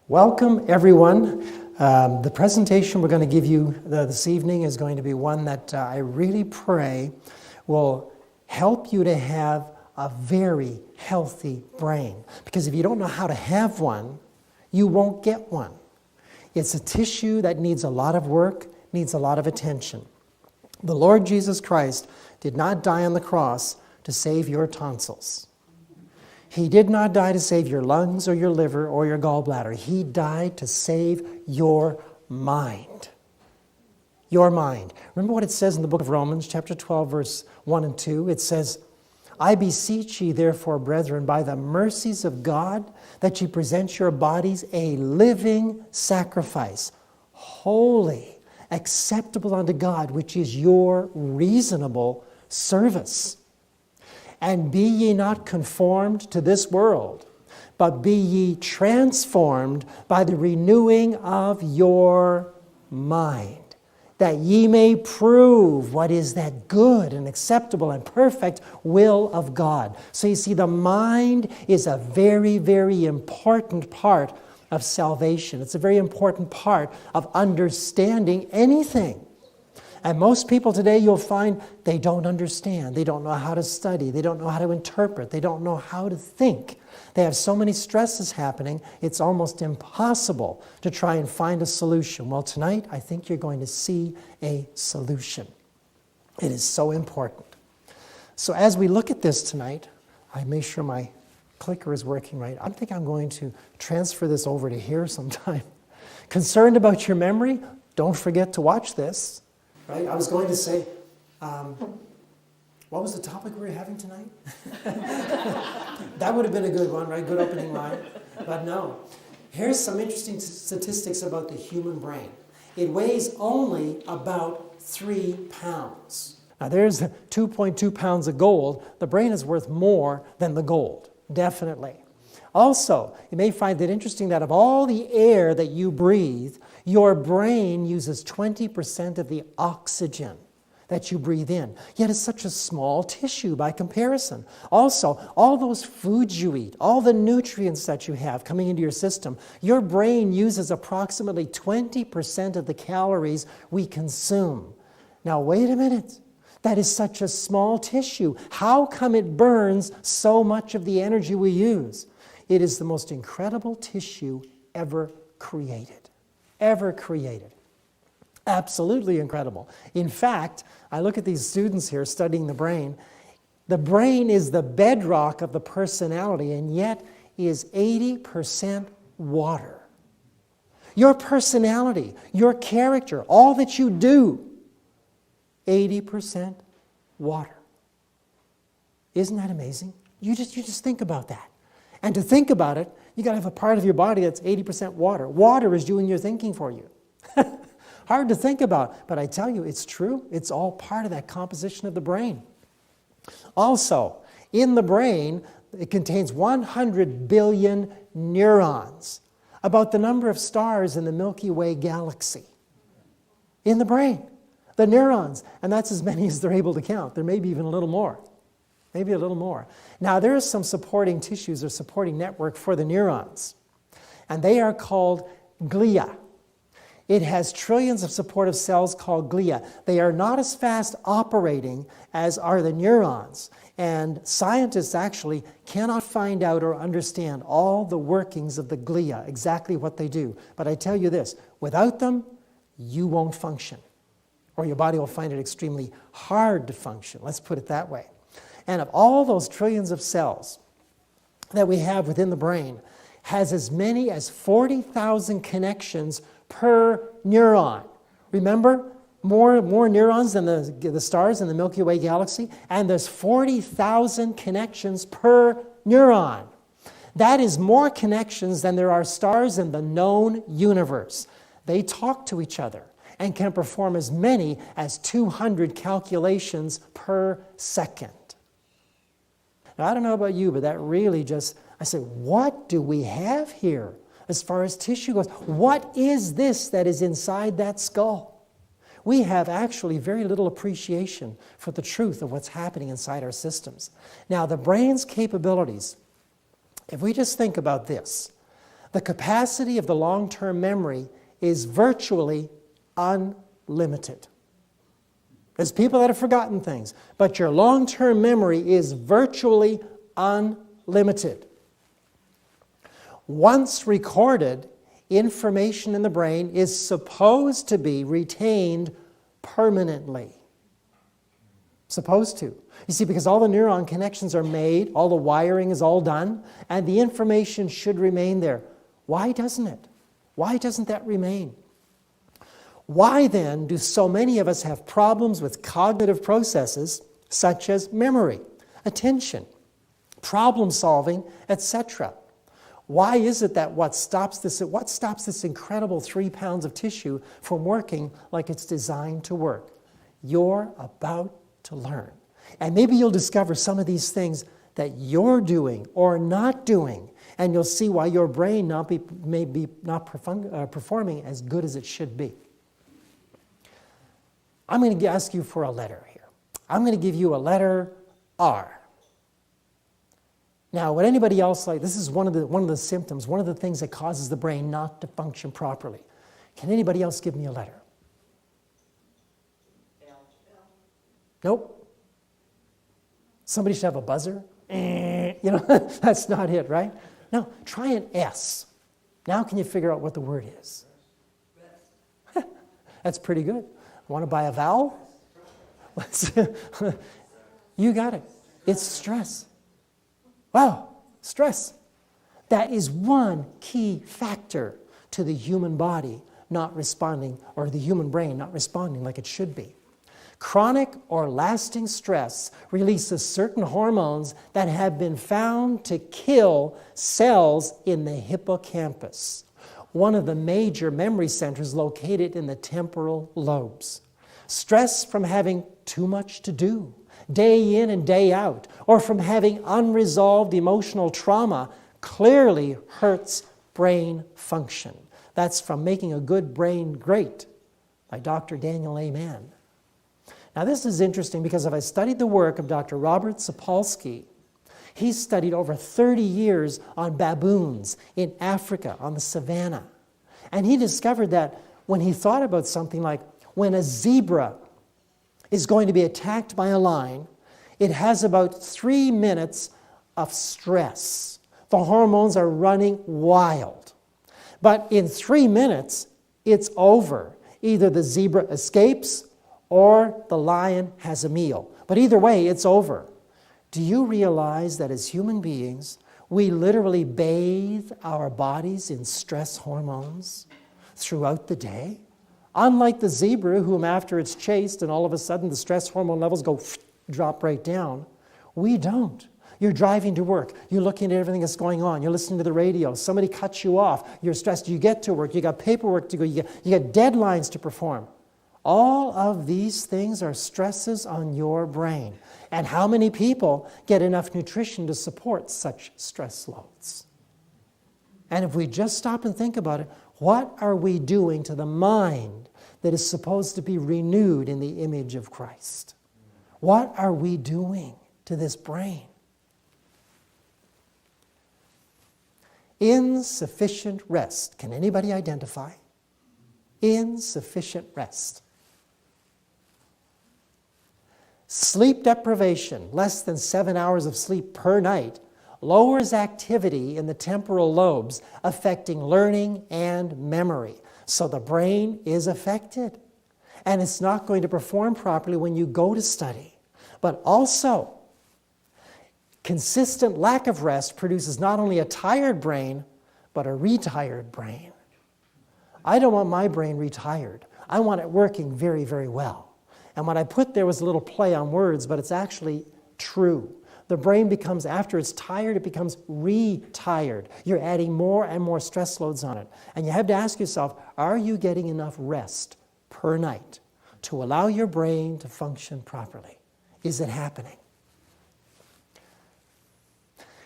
Welcome, everyone. The presentation we're going to give you this evening is going to be one that I really pray will help you to have a very healthy brain. Because if you don't know how to have one, you won't get one. It's a tissue that needs a lot of work, needs a lot of attention. The Lord Jesus Christ did not die on the cross to save your tonsils. He did not die to save your lungs or your liver or your gallbladder. He died to save your mind. Your mind. Remember what it says in the book of Romans, chapter 12, verse 1 and 2? It says, I beseech ye therefore, brethren, by the mercies of God, that ye present your bodies a living sacrifice, holy, acceptable unto God, which is your reasonable service. And be ye not conformed to this world, but be ye transformed by the renewing of your mind, that ye may prove what is that good and acceptable and perfect will of God. So you see, the mind is a very, very important part of salvation. It's a very important part of understanding anything. And most people today, you'll find they don't understand. They don't know how to study. They don't know how to interpret. They don't know how to think. They have so many stresses happening, it's almost impossible to try and find a solution. Well, tonight, I think you're going to see a solution. It is so important. So as we look at this tonight, I make sure my clicker is working right. I think I'm going to transfer this over to here sometime. Concerned about your memory? Don't forget to watch this. Right? I was going to say, what was the topic we were having tonight? That would have been a good one, right? Good opening line. But no. Here's some interesting statistics about the human brain. It weighs only about 3 pounds. Now there's 2.2 pounds of gold. The brain is worth more than the gold, definitely. Also, you may find it interesting that of all the air that you breathe, your brain uses 20% of the oxygen that you breathe in. Yet it's such a small tissue by comparison. Also, all those foods you eat, all the nutrients that you have coming into your system, your brain uses approximately 20% of the calories we consume. Now, wait a minute. That is such a small tissue. How come it burns so much of the energy we use? It is the most incredible tissue ever created. Ever created. Absolutely incredible. In fact, I look at these students here studying the brain. The brain is the bedrock of the personality and yet is 80% water. Your personality, your character, all that you do, 80% water. Isn't that amazing? You just think about that. And to think about it, you got to have a part of your body that's 80% water. Water is doing your thinking for you. Hard to think about, but I tell you, it's true. It's all part of that composition of the brain. Also, in the brain, it contains 100 billion neurons, about the number of stars in the Milky Way galaxy. In the brain, the neurons, and that's as many as they're able to count. There may be even a little more. Maybe a little more. Now, there are some supporting tissues or supporting network for the neurons, and they are called glia. It has trillions of supportive cells called glia. They are not as fast operating as are the neurons, and scientists actually cannot find out or understand all the workings of the glia, exactly what they do. But I tell you this, without them, you won't function, or your body will find it extremely hard to function. Let's put it that way. And of all those trillions of cells that we have within the brain, has as many as 40,000 connections per neuron. Remember, more neurons than the stars in the Milky Way galaxy, and there's 40,000 connections per neuron. That is more connections than there are stars in the known universe. They talk to each other and can perform as many as 200 calculations per second. Now, I don't know about you, but that really I say, what do we have here as far as tissue goes? What is this that is inside that skull? We have actually very little appreciation for the truth of what's happening inside our systems. Now, the brain's capabilities, if we just think about this, The capacity of the long-term memory is virtually unlimited. There's people that have forgotten things, but your long-term memory is virtually unlimited. Once recorded, information in the brain is supposed to be retained permanently. Supposed to. You see, because all the neuron connections are made, all the wiring is all done, and the information should remain there. Why doesn't it? Why doesn't that remain? Why then do so many of us have problems with cognitive processes such as memory, attention, problem solving, etc.? Why is it that what stops this incredible 3 pounds of tissue from working like it's designed to work? You're about to learn. And maybe you'll discover some of these things that you're doing or not doing, and you'll see why your brain may be not performing as good as it should be. I'm going to ask you for a letter here. I'm going to give you a letter R. Now, would anybody else like, this is one of the symptoms, one of the things that causes the brain not to function properly. Can anybody else give me a letter? L. Nope. Somebody should have a buzzer. That's not it, right? No, try an S. Now can you figure out what the word is? That's pretty good. Want to buy a vowel? You got it. It's stress. Wow, stress. That is one key factor to the human body not responding, or the human brain not responding like it should be. Chronic or lasting stress releases certain hormones that have been found to kill cells in the hippocampus, one of the major memory centers located in the temporal lobes. Stress from having too much to do, day in and day out, or from having unresolved emotional trauma clearly hurts brain function. That's from Making a Good Brain Great by Dr. Daniel A. Mann. Now this is interesting because if I studied the work of Dr. Robert Sapolsky, he's studied over 30 years on baboons in Africa, on the savannah. And he discovered that when he thought about something like when a zebra is going to be attacked by a lion, it has about 3 minutes of stress. The hormones are running wild. But in 3 minutes, it's over. Either the zebra escapes or the lion has a meal. But either way, it's over. Do you realize that as human beings, we literally bathe our bodies in stress hormones throughout the day? Unlike the zebra, whom after it's chased and all of a sudden the stress hormone levels drop right down, we don't. You're driving to work. You're looking at everything that's going on. You're listening to the radio. Somebody cuts you off. You're stressed. You get to work. You got paperwork to go. You got deadlines to perform. All of these things are stresses on your brain. And how many people get enough nutrition to support such stress loads? And if we just stop and think about it, what are we doing to the mind that is supposed to be renewed in the image of Christ? What are we doing to this brain? Insufficient rest. Can anybody identify? Insufficient rest. Sleep deprivation, less than 7 hours of sleep per night, lowers activity in the temporal lobes, affecting learning and memory. So the brain is affected. And it's not going to perform properly when you go to study. But also, consistent lack of rest produces not only a tired brain, but a retired brain. I don't want my brain retired. I want it working very, very well. And what I put there was a little play on words, but it's actually true. The brain becomes, after it's tired, it becomes retired. You're adding more and more stress loads on it. And you have to ask yourself, are you getting enough rest per night to allow your brain to function properly? Is it happening?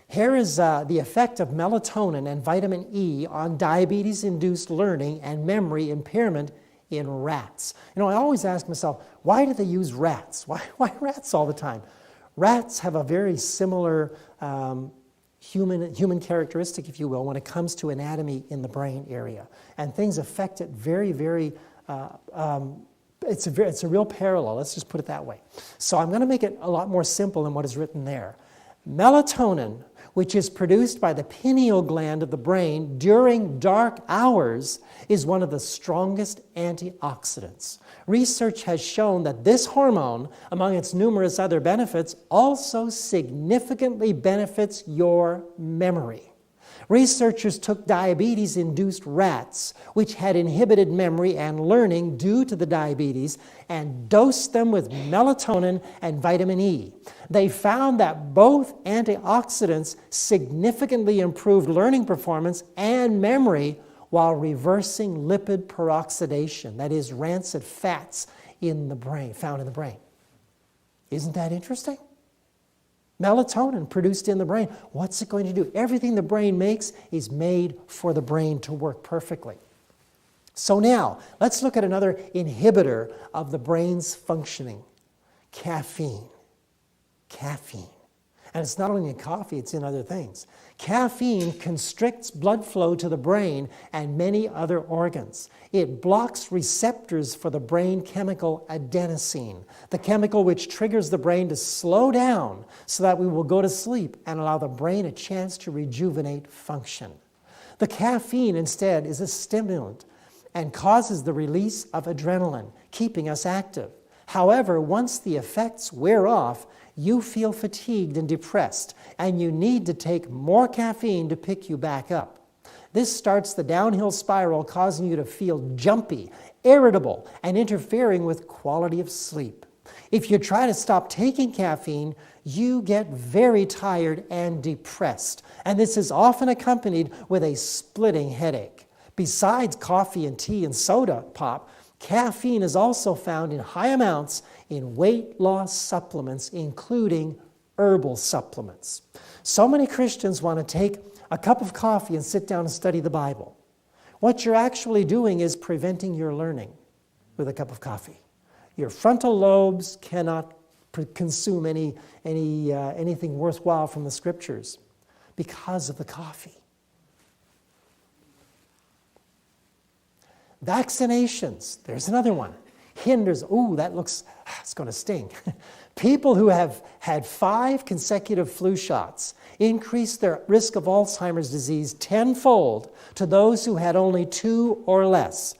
Here is the effect of melatonin and vitamin E on diabetes-induced learning and memory impairment in rats. I always ask myself, why do they use rats? Why rats all the time? Rats have a very similar human characteristic, if you will, when it comes to anatomy in the brain area. And things affect it very, very, it's a real parallel, let's just put it that way. So I'm going to make it a lot more simple than what is written there. Melatonin, which is produced by the pineal gland of the brain during dark hours, is one of the strongest antioxidants. Research has shown that this hormone, among its numerous other benefits, also significantly benefits your memory. Researchers took diabetes-induced rats, which had inhibited memory and learning due to the diabetes, and dosed them with melatonin and vitamin E. They found that both antioxidants significantly improved learning performance and memory while reversing lipid peroxidation, that is, rancid fats in the brain, found in the brain. Isn't that interesting? Melatonin produced in the brain. What's it going to do? Everything the brain makes is made for the brain to work perfectly. So now, let's look at another inhibitor of the brain's functioning. Caffeine. Caffeine. And it's not only in coffee, it's in other things. Caffeine constricts blood flow to the brain and many other organs. It blocks receptors for the brain chemical adenosine, the chemical which triggers the brain to slow down so that we will go to sleep and allow the brain a chance to rejuvenate function. The caffeine, instead, is a stimulant and causes the release of adrenaline, keeping us active. However, once the effects wear off, you feel fatigued and depressed, and you need to take more caffeine to pick you back up. This starts the downhill spiral, causing you to feel jumpy, irritable, and interfering with quality of sleep. If you try to stop taking caffeine, you get very tired and depressed, and this is often accompanied with a splitting headache. Besides coffee and tea and soda pop, caffeine is also found in high amounts in weight loss supplements, including herbal supplements. So many Christians want to take a cup of coffee and sit down and study the Bible. What you're actually doing is preventing your learning with a cup of coffee. Your frontal lobes cannot consume anything worthwhile from the Scriptures because of the coffee. Vaccinations, there's another one. Hinders, it's going to sting. People who have had 5 consecutive flu shots increase their risk of Alzheimer's disease tenfold to those who had only 2 or less.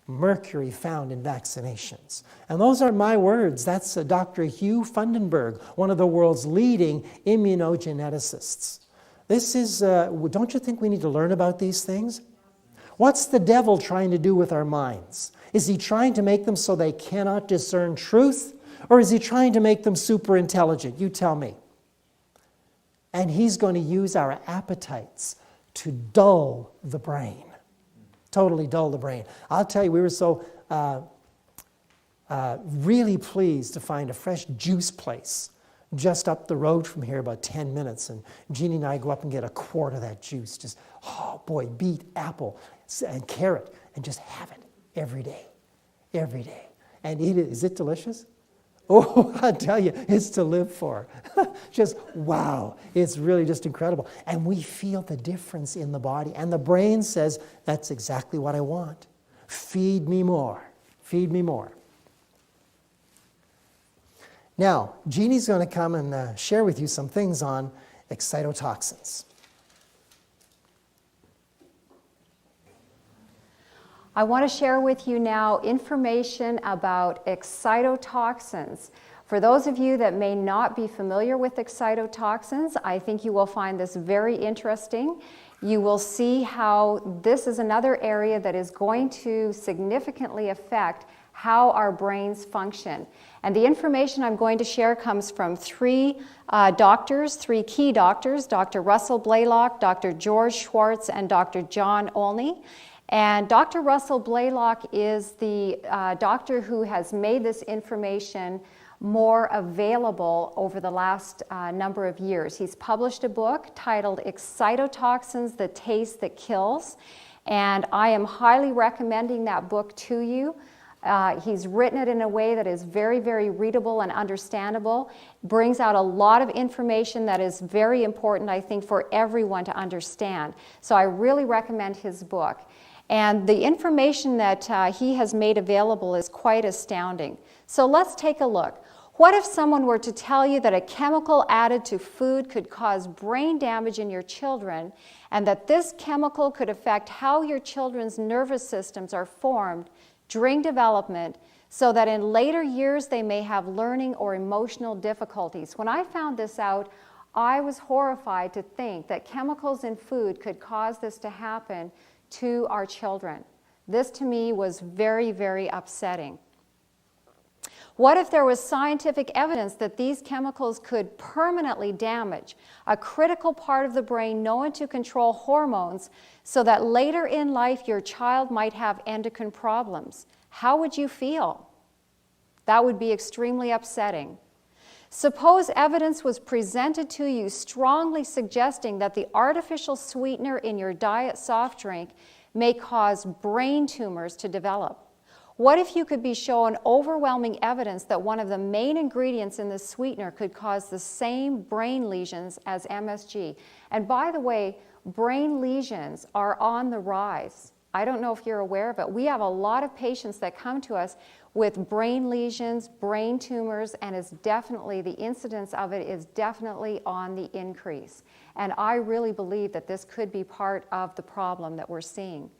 Mercury found in vaccinations. And those aren't my words. That's Dr. Hugh Fundenberg, one of the world's leading immunogeneticists. This is, don't you think we need to learn about these things? What's the devil trying to do with our minds? Is he trying to make them so they cannot discern truth? Or is he trying to make them super intelligent? You tell me. And he's going to use our appetites to dull the brain. Totally dull the brain. I'll tell you, we were so really pleased to find a fresh juice place just up the road from here, about 10 minutes. And Jeannie and I go up and get a quart of that juice. Just, beet, apple, and carrot, and just have it every day. Every day. And eat it. Is it delicious? Oh, I tell you, it's to live for. Just, wow. It's really just incredible. And we feel the difference in the body. And the brain says, that's exactly what I want. Feed me more. Feed me more. Now, Jeannie's going to come and share with you some things on excitotoxins. I want to share with you now information about excitotoxins. For those of you that may not be familiar with excitotoxins, I think you will find this very interesting. You will see how this is another area that is going to significantly affect how our brains function. And the information I'm going to share comes from 3 doctors, 3 key doctors, Dr. Russell Blaylock, Dr. George Schwartz, and Dr. John Olney. And Dr. Russell Blaylock is the doctor who has made this information more available over the last number of years. He's published a book titled Excitotoxins, The Taste That Kills, and I am highly recommending that book to you. He's written it in a way that is very, very readable and understandable, brings out a lot of information that is very important, I think, for everyone to understand. So I really recommend his book. And the information that he has made available is quite astounding. So let's take a look. What if someone were to tell you that a chemical added to food could cause brain damage in your children, and that this chemical could affect how your children's nervous systems are formed during development, so that in later years they may have learning or emotional difficulties? When I found this out, I was horrified to think that chemicals in food could cause this to happen to our children. This to me was very, very upsetting. What if there was scientific evidence that these chemicals could permanently damage a critical part of the brain known to control hormones, so that later in life your child might have endocrine problems? How would you feel? That would be extremely upsetting. Suppose evidence was presented to you strongly suggesting that the artificial sweetener in your diet soft drink may cause brain tumors to develop. What if you could be shown overwhelming evidence that one of the main ingredients in this sweetener could cause the same brain lesions as MSG? And by the way, brain lesions are on the rise. I don't know if you're aware, but we have a lot of patients that come to us with brain lesions, brain tumors, and the incidence of it is definitely on the increase. And I really believe that this could be part of the problem that we're seeing.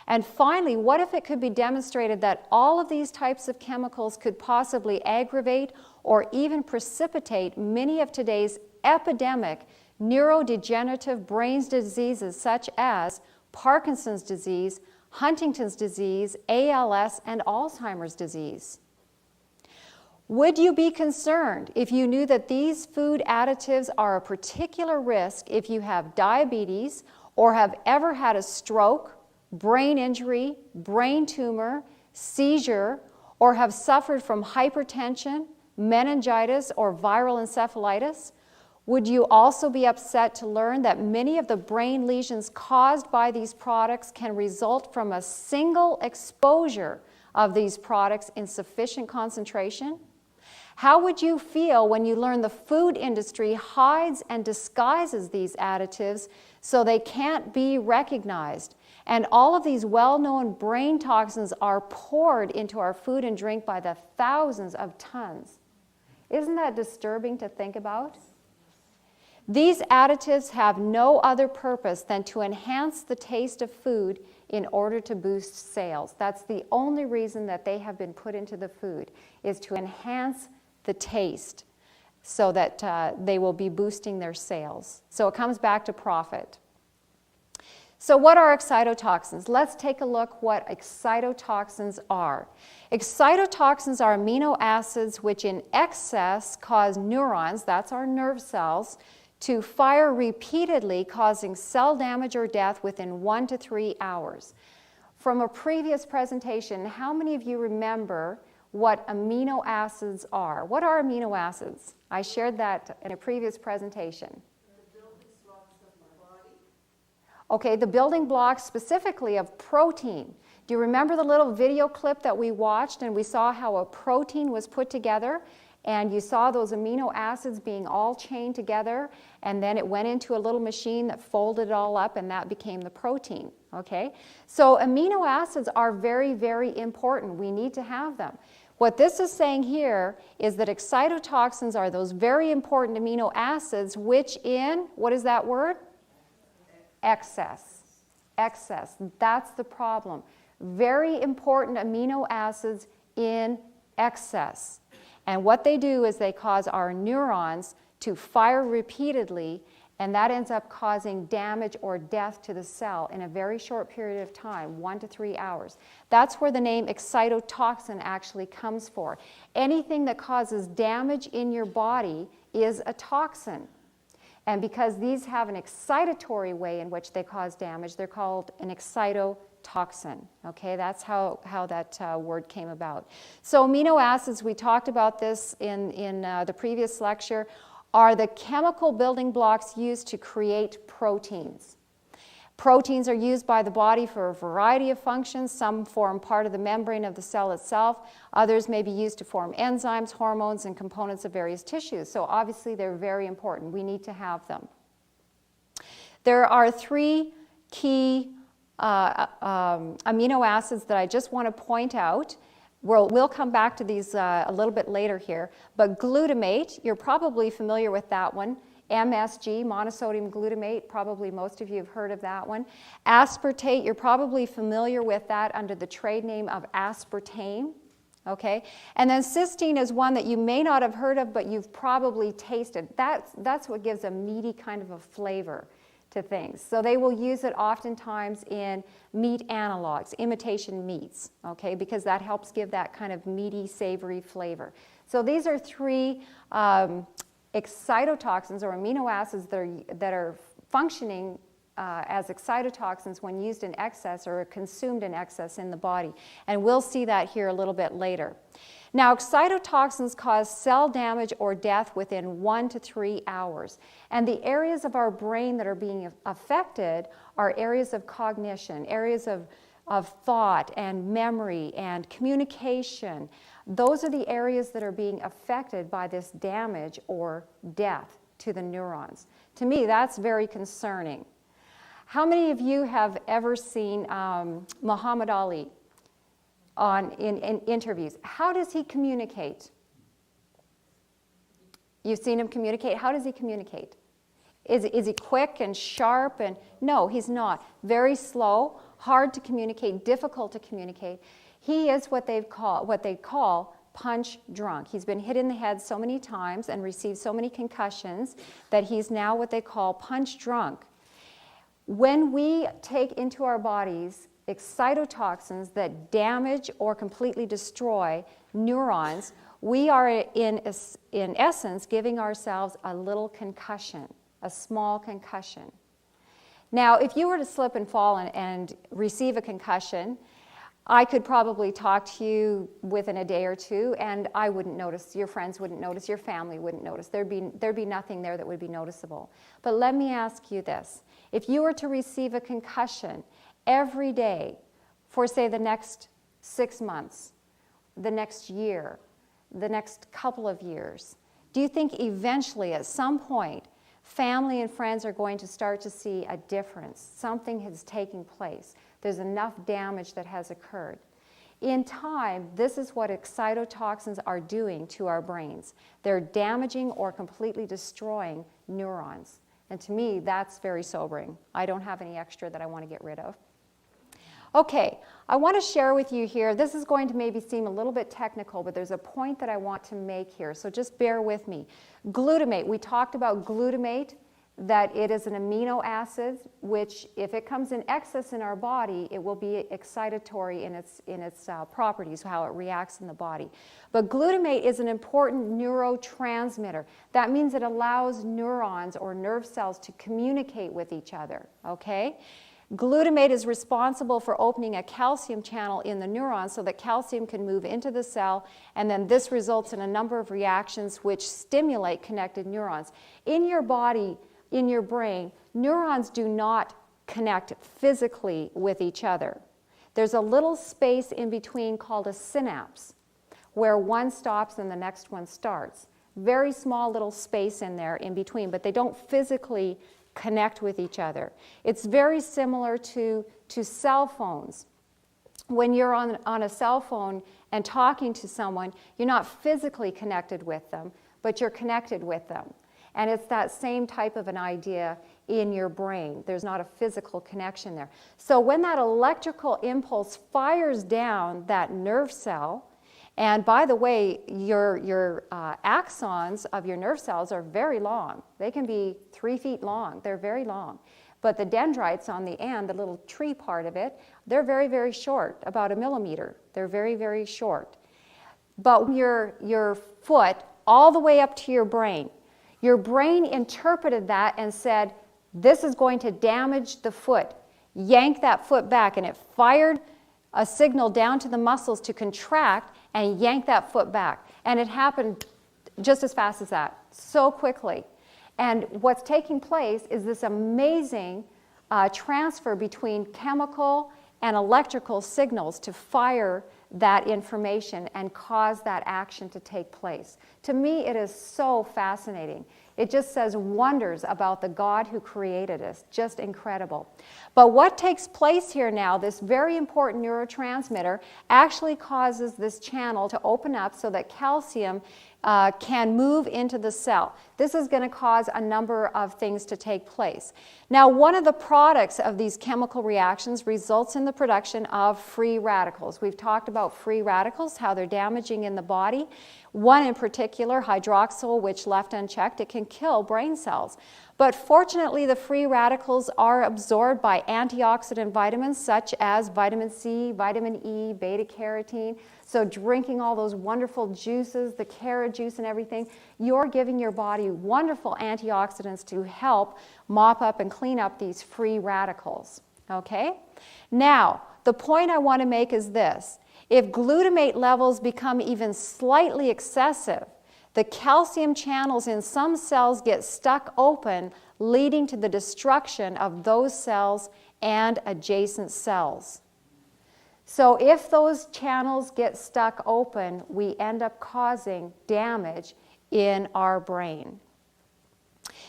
And finally, what if it could be demonstrated that all of these types of chemicals could possibly aggravate or even precipitate many of today's epidemic neurodegenerative brain diseases, such as Parkinson's disease, Huntington's disease, ALS, and Alzheimer's disease? Would you be concerned if you knew that these food additives are a particular risk if you have diabetes or have ever had a stroke, brain injury, brain tumor, seizure, or have suffered from hypertension, meningitis, or viral encephalitis? Would you also be upset to learn that many of the brain lesions caused by these products can result from a single exposure of these products in sufficient concentration? How would you feel when you learn the food industry hides and disguises these additives so they can't be recognized, and all of these well-known brain toxins are poured into our food and drink by the thousands of tons? Isn't that disturbing to think about? These additives have no other purpose than to enhance the taste of food in order to boost sales. That's the only reason that they have been put into the food, is to enhance the taste so that they will be boosting their sales. So it comes back to profit. So what are excitotoxins? Let's take a look what excitotoxins are. Excitotoxins are amino acids which in excess cause neurons, that's our nerve cells, to fire repeatedly, causing cell damage or death within 1 to 3 hours. From a previous presentation, how many of you remember what amino acids are? What are amino acids? I shared that in a previous presentation. The building blocks of my body. Okay, the building blocks specifically of protein. Do you remember the little video clip that we watched and we saw how a protein was put together? And you saw those amino acids being all chained together, and then it went into a little machine that folded it all up, and that became the protein. Okay? So amino acids are very, very important. We need to have them. What this is saying here is that excitotoxins are those very important amino acids which in, what is that word? Excess. Excess. That's the problem. Very important amino acids in excess. And what they do is they cause our neurons to fire repeatedly, and that ends up causing damage or death to the cell in a very short period of time, 1 to 3 hours. That's where the name excitotoxin actually comes for. Anything that causes damage in your body is a toxin. And because these have an excitatory way in which they cause damage, they're called an excitotoxin. Okay, that's how that word came about. So amino acids, we talked about this in the previous lecture, are the chemical building blocks used to create proteins. Proteins are used by the body for a variety of functions. Some form part of the membrane of the cell itself. Others may be used to form enzymes, hormones, and components of various tissues. So obviously they're very important. We need to have them. There are 3 key amino acids that I just want to point out. We'll come back to these a little bit later here. But glutamate, you're probably familiar with that one. MSG, monosodium glutamate, probably most of you have heard of that one. Aspartate, you're probably familiar with that under the trade name of aspartame. Okay? And then cysteine is one that you may not have heard of, but you've probably tasted. That's what gives a meaty kind of a flavor to things. So they will use it oftentimes in meat analogs, imitation meats, okay, because that helps give that kind of meaty, savory flavor. So these are 3 excitotoxins or amino acids that are functioning as excitotoxins when used in excess or consumed in excess in the body. And we'll see that here a little bit later. Now, excitotoxins cause cell damage or death within 1 to 3 hours. And the areas of our brain that are being affected are areas of cognition, areas of thought and memory and communication. Those are the areas that are being affected by this damage or death to the neurons. To me, that's very concerning. How many of you have ever seen Muhammad Ali in interviews? How does he communicate? You've seen him communicate. How does he communicate? Is he quick and sharp? And no, he's not. Very slow, hard to communicate, difficult to communicate. He is what they call punch drunk. He's been hit in the head so many times and received so many concussions that he's now what they call punch drunk. When we take into our bodies excitotoxins that damage or completely destroy neurons, we are in essence giving ourselves a little concussion, a small concussion. Now, if you were to slip and fall and receive a concussion, I could probably talk to you within a day or 2, and I wouldn't notice, your friends wouldn't notice, your family wouldn't notice. There'd be nothing there that would be noticeable. But let me ask you this. If you were to receive a concussion every day for, say, the next 6 months, the next year, the next couple of years, do you think eventually, at some point, family and friends are going to start to see a difference? Something has taken place. There's enough damage that has occurred. In time, this is what excitotoxins are doing to our brains. They're damaging or completely destroying neurons. And to me, that's very sobering. I don't have any extra that I want to get rid of. Okay, I want to share with you here, this is going to maybe seem a little bit technical, but there's a point that I want to make here, so just bear with me. Glutamate, we talked about glutamate, that it is an amino acid, which if it comes in excess in our body, it will be excitatory in its properties, how it reacts in the body. But glutamate is an important neurotransmitter. That means it allows neurons or nerve cells to communicate with each other, okay? Glutamate is responsible for opening a calcium channel in the neuron so that calcium can move into the cell, and then this results in a number of reactions which stimulate connected neurons. In your body, in your brain, neurons do not connect physically with each other. There's a little space in between called a synapse, where one stops and the next one starts. Very small little space in there in between, but they don't physically connect with each other. It's very similar to cell phones. When you're on a cell phone and talking to someone, you're not physically connected with them, but you're connected with them. And it's that same type of an idea in your brain. There's not a physical connection there. So when that electrical impulse fires down that nerve cell, and by the way, your axons of your nerve cells are very long. They can be 3 feet long. They're very long. But the dendrites on the end, the little tree part of it, they're very, very short, about 1 millimeter. They're very, very short. But your foot, all the way up to your brain interpreted that and said, this is going to damage the foot. Yank that foot back, and it fired a signal down to the muscles to contract and yank that foot back. And it happened just as fast as that, so quickly. And what's taking place is this amazing transfer between chemical and electrical signals to fire that information and cause that action to take place. To me, it is so fascinating. It just says wonders about the God who created us. Just incredible. But what takes place here now, this very important neurotransmitter, actually causes this channel to open up so that calcium can move into the cell. This is going to cause a number of things to take place. Now, one of the products of these chemical reactions results in the production of free radicals. We've talked about free radicals, how they're damaging in the body. One in particular, hydroxyl, which left unchecked, it can kill brain cells. But fortunately, the free radicals are absorbed by antioxidant vitamins such as vitamin C, vitamin E, beta-carotene. So drinking all those wonderful juices, the carrot juice and everything, you're giving your body wonderful antioxidants to help mop up and clean up these free radicals. Okay? Now, the point I want to make is this. If glutamate levels become even slightly excessive, the calcium channels in some cells get stuck open, leading to the destruction of those cells and adjacent cells. So if those channels get stuck open, we end up causing damage in our brain.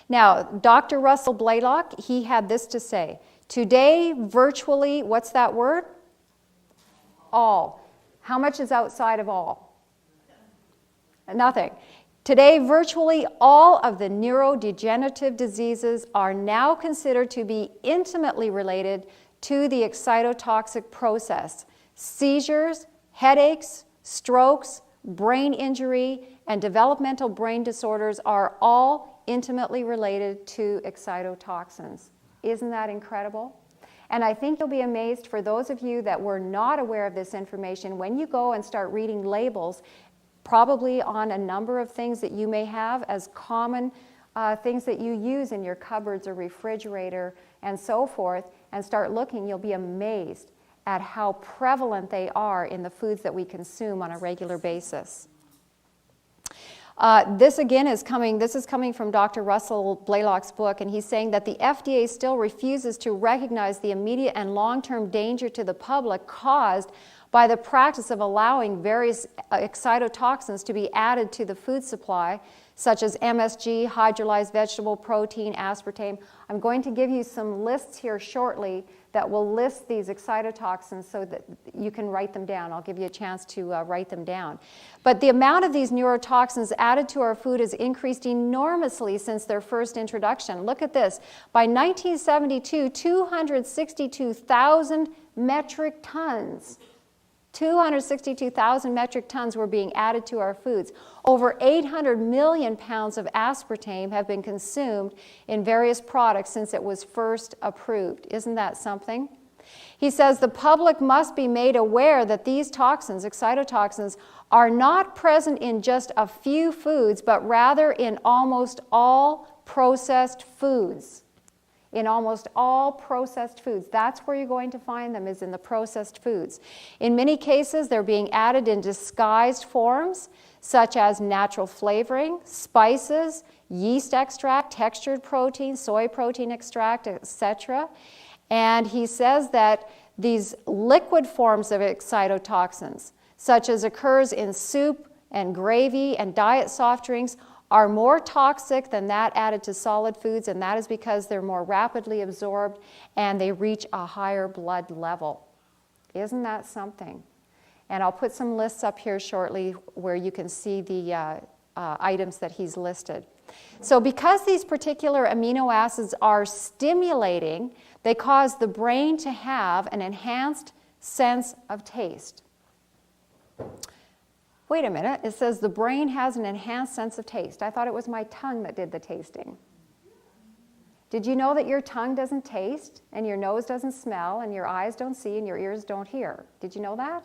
Now, Dr. Russell Blaylock, he had this to say. Today, virtually, what's that word? All. How much is outside of all? Nothing. Today, virtually all of the neurodegenerative diseases are now considered to be intimately related to the excitotoxic process. Seizures, headaches, strokes, brain injury, and developmental brain disorders are all intimately related to excitotoxins. Isn't that incredible? And I think you'll be amazed, for those of you that were not aware of this information, when you go and start reading labels, probably on a number of things that you may have as common things that you use in your cupboards or refrigerator and so forth, and start looking, you'll be amazed at how prevalent they are in the foods that we consume on a regular basis. This is coming from Dr. Russell Blaylock's book, and he's saying that the FDA still refuses to recognize the immediate and long-term danger to the public caused by the practice of allowing various excitotoxins to be added to the food supply, such as MSG, hydrolyzed vegetable protein, aspartame. I'm going to give you some lists here shortly that will list these excitotoxins so that you can write them down. I'll give you a chance to write them down. But the amount of these neurotoxins added to our food has increased enormously since their first introduction. Look at this. By 1972, 262,000 metric tons. 262,000 metric tons were being added to our foods. Over 800 million pounds of aspartame have been consumed in various products since it was first approved. Isn't that something? He says the public must be made aware that these toxins, excitotoxins, are not present in just a few foods, but rather in almost all processed foods. In almost all processed foods. That's where you're going to find them, is in the processed foods. In many cases, they're being added in disguised forms, such as natural flavoring, spices, yeast extract, textured protein, soy protein extract, etc. And he says that these liquid forms of excitotoxins, such as occurs in soup and gravy and diet soft drinks, are more toxic than that added to solid foods, and that is because they're more rapidly absorbed and they reach a higher blood level. Isn't that something? And I'll put some lists up here shortly where you can see the items that he's listed. So because these particular amino acids are stimulating, they cause the brain to have an enhanced sense of taste. Wait a minute, it says the brain has an enhanced sense of taste. I thought it was my tongue that did the tasting. Did you know that your tongue doesn't taste, and your nose doesn't smell, and your eyes don't see, and your ears don't hear? Did you know that?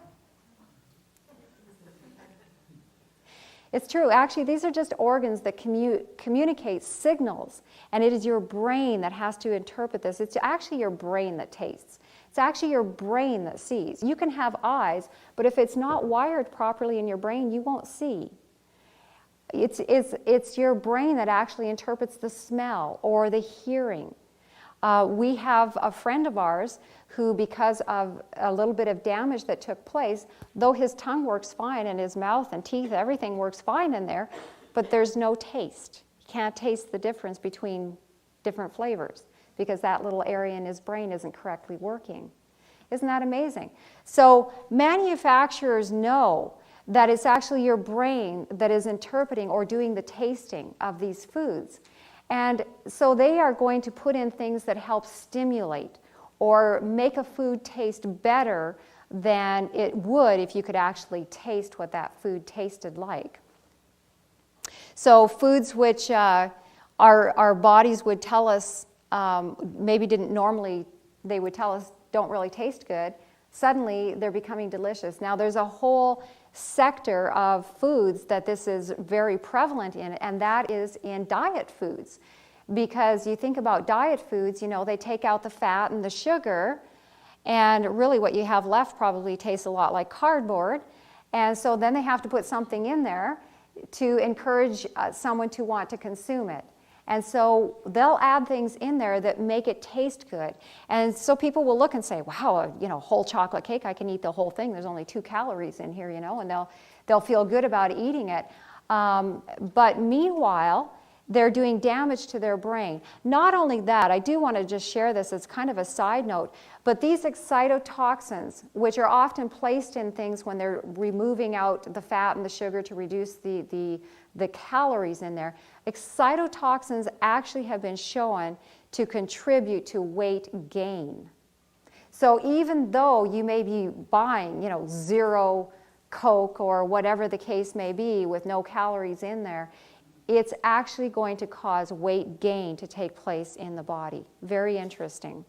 It's true. Actually, these are just organs that communicate signals, and it is your brain that has to interpret this. It's actually your brain that tastes. It's actually your brain that sees. You can have eyes, but if it's not wired properly in your brain, you won't see. It's your brain that actually interprets the smell or the hearing. We have a friend of ours who, because of a little bit of damage that took place, though his tongue works fine and his mouth and teeth, everything works fine in there, but there's no taste. He can't taste the difference between different flavors because that little area in his brain isn't correctly working. Isn't that amazing? So manufacturers know that it's actually your brain that is interpreting or doing the tasting of these foods. And so they are going to put in things that help stimulate or make a food taste better than it would if you could actually taste what that food tasted like. So foods which our bodies would tell us maybe didn't normally, they would tell us don't really taste good, suddenly they're becoming delicious. Now there's a whole sector of foods that this is very prevalent in, and that is in diet foods. Because you think about diet foods, you know, they take out the fat and the sugar, and really what you have left probably tastes a lot like cardboard. And so then they have to put something in there to encourage someone to want to consume it. And so they'll add things in there that make it taste good. And so people will look and say, wow, you know, whole chocolate cake, I can eat the whole thing. There's only 2 calories in here, you know, and they'll feel good about eating it. But meanwhile, they're doing damage to their brain. Not only that, I do want to just share this as kind of a side note, but these excitotoxins, which are often placed in things when they're removing out the fat and the sugar to reduce the calories in there, excitotoxins actually have been shown to contribute to weight gain. So even though you may be buying, you know, 0 Coke or whatever the case may be with no calories in there, it's actually going to cause weight gain to take place in the body. Very interesting.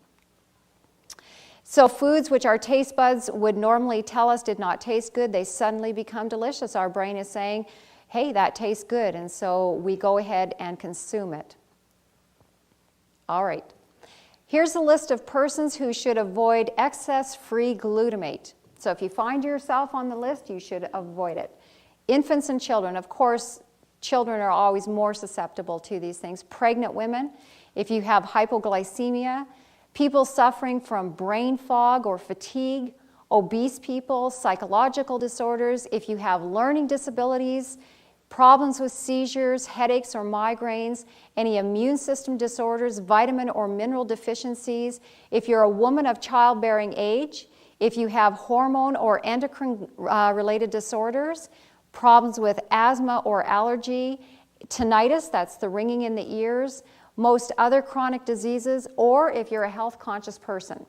So foods which our taste buds would normally tell us did not taste good, they suddenly become delicious. Our brain is saying, hey, that tastes good, and so we go ahead and consume it. All right. Here's a list of persons who should avoid excess-free glutamate. So if you find yourself on the list, you should avoid it. Infants and children, of course, children are always more susceptible to these things. Pregnant women, if you have hypoglycemia, people suffering from brain fog or fatigue, obese people, psychological disorders, if you have learning disabilities, problems with seizures, headaches or migraines, any immune system disorders, vitamin or mineral deficiencies, if you're a woman of childbearing age, if you have hormone or endocrine related disorders, problems with asthma or allergy, tinnitus, that's the ringing in the ears, most other chronic diseases, or if you're a health-conscious person.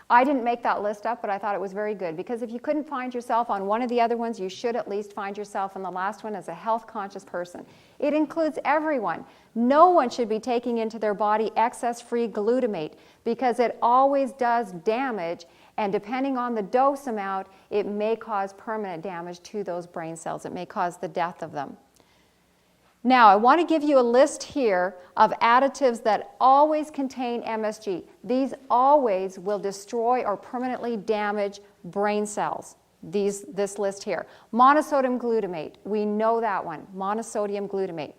I didn't make that list up, but I thought it was very good, because if you couldn't find yourself on one of the other ones, you should at least find yourself in the last one as a health-conscious person. It includes everyone. No one should be taking into their body excess-free glutamate, because it always does damage, and depending on the dose amount, it may cause permanent damage to those brain cells. It may cause the death of them. Now, I want to give you a list here of additives that always contain MSG. These always will destroy or permanently damage brain cells. This list here. Monosodium glutamate, we know that one, monosodium glutamate.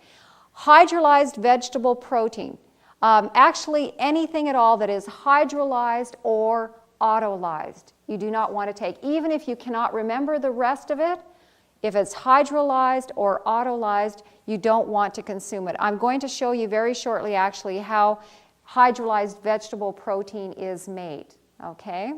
Hydrolyzed vegetable protein, actually anything at all that is hydrolyzed or autolyzed, you do not want to take. Even if you cannot remember the rest of it, if it's hydrolyzed or autolyzed, you don't want to consume it. I'm going to show you very shortly, actually, how hydrolyzed vegetable protein is made, okay?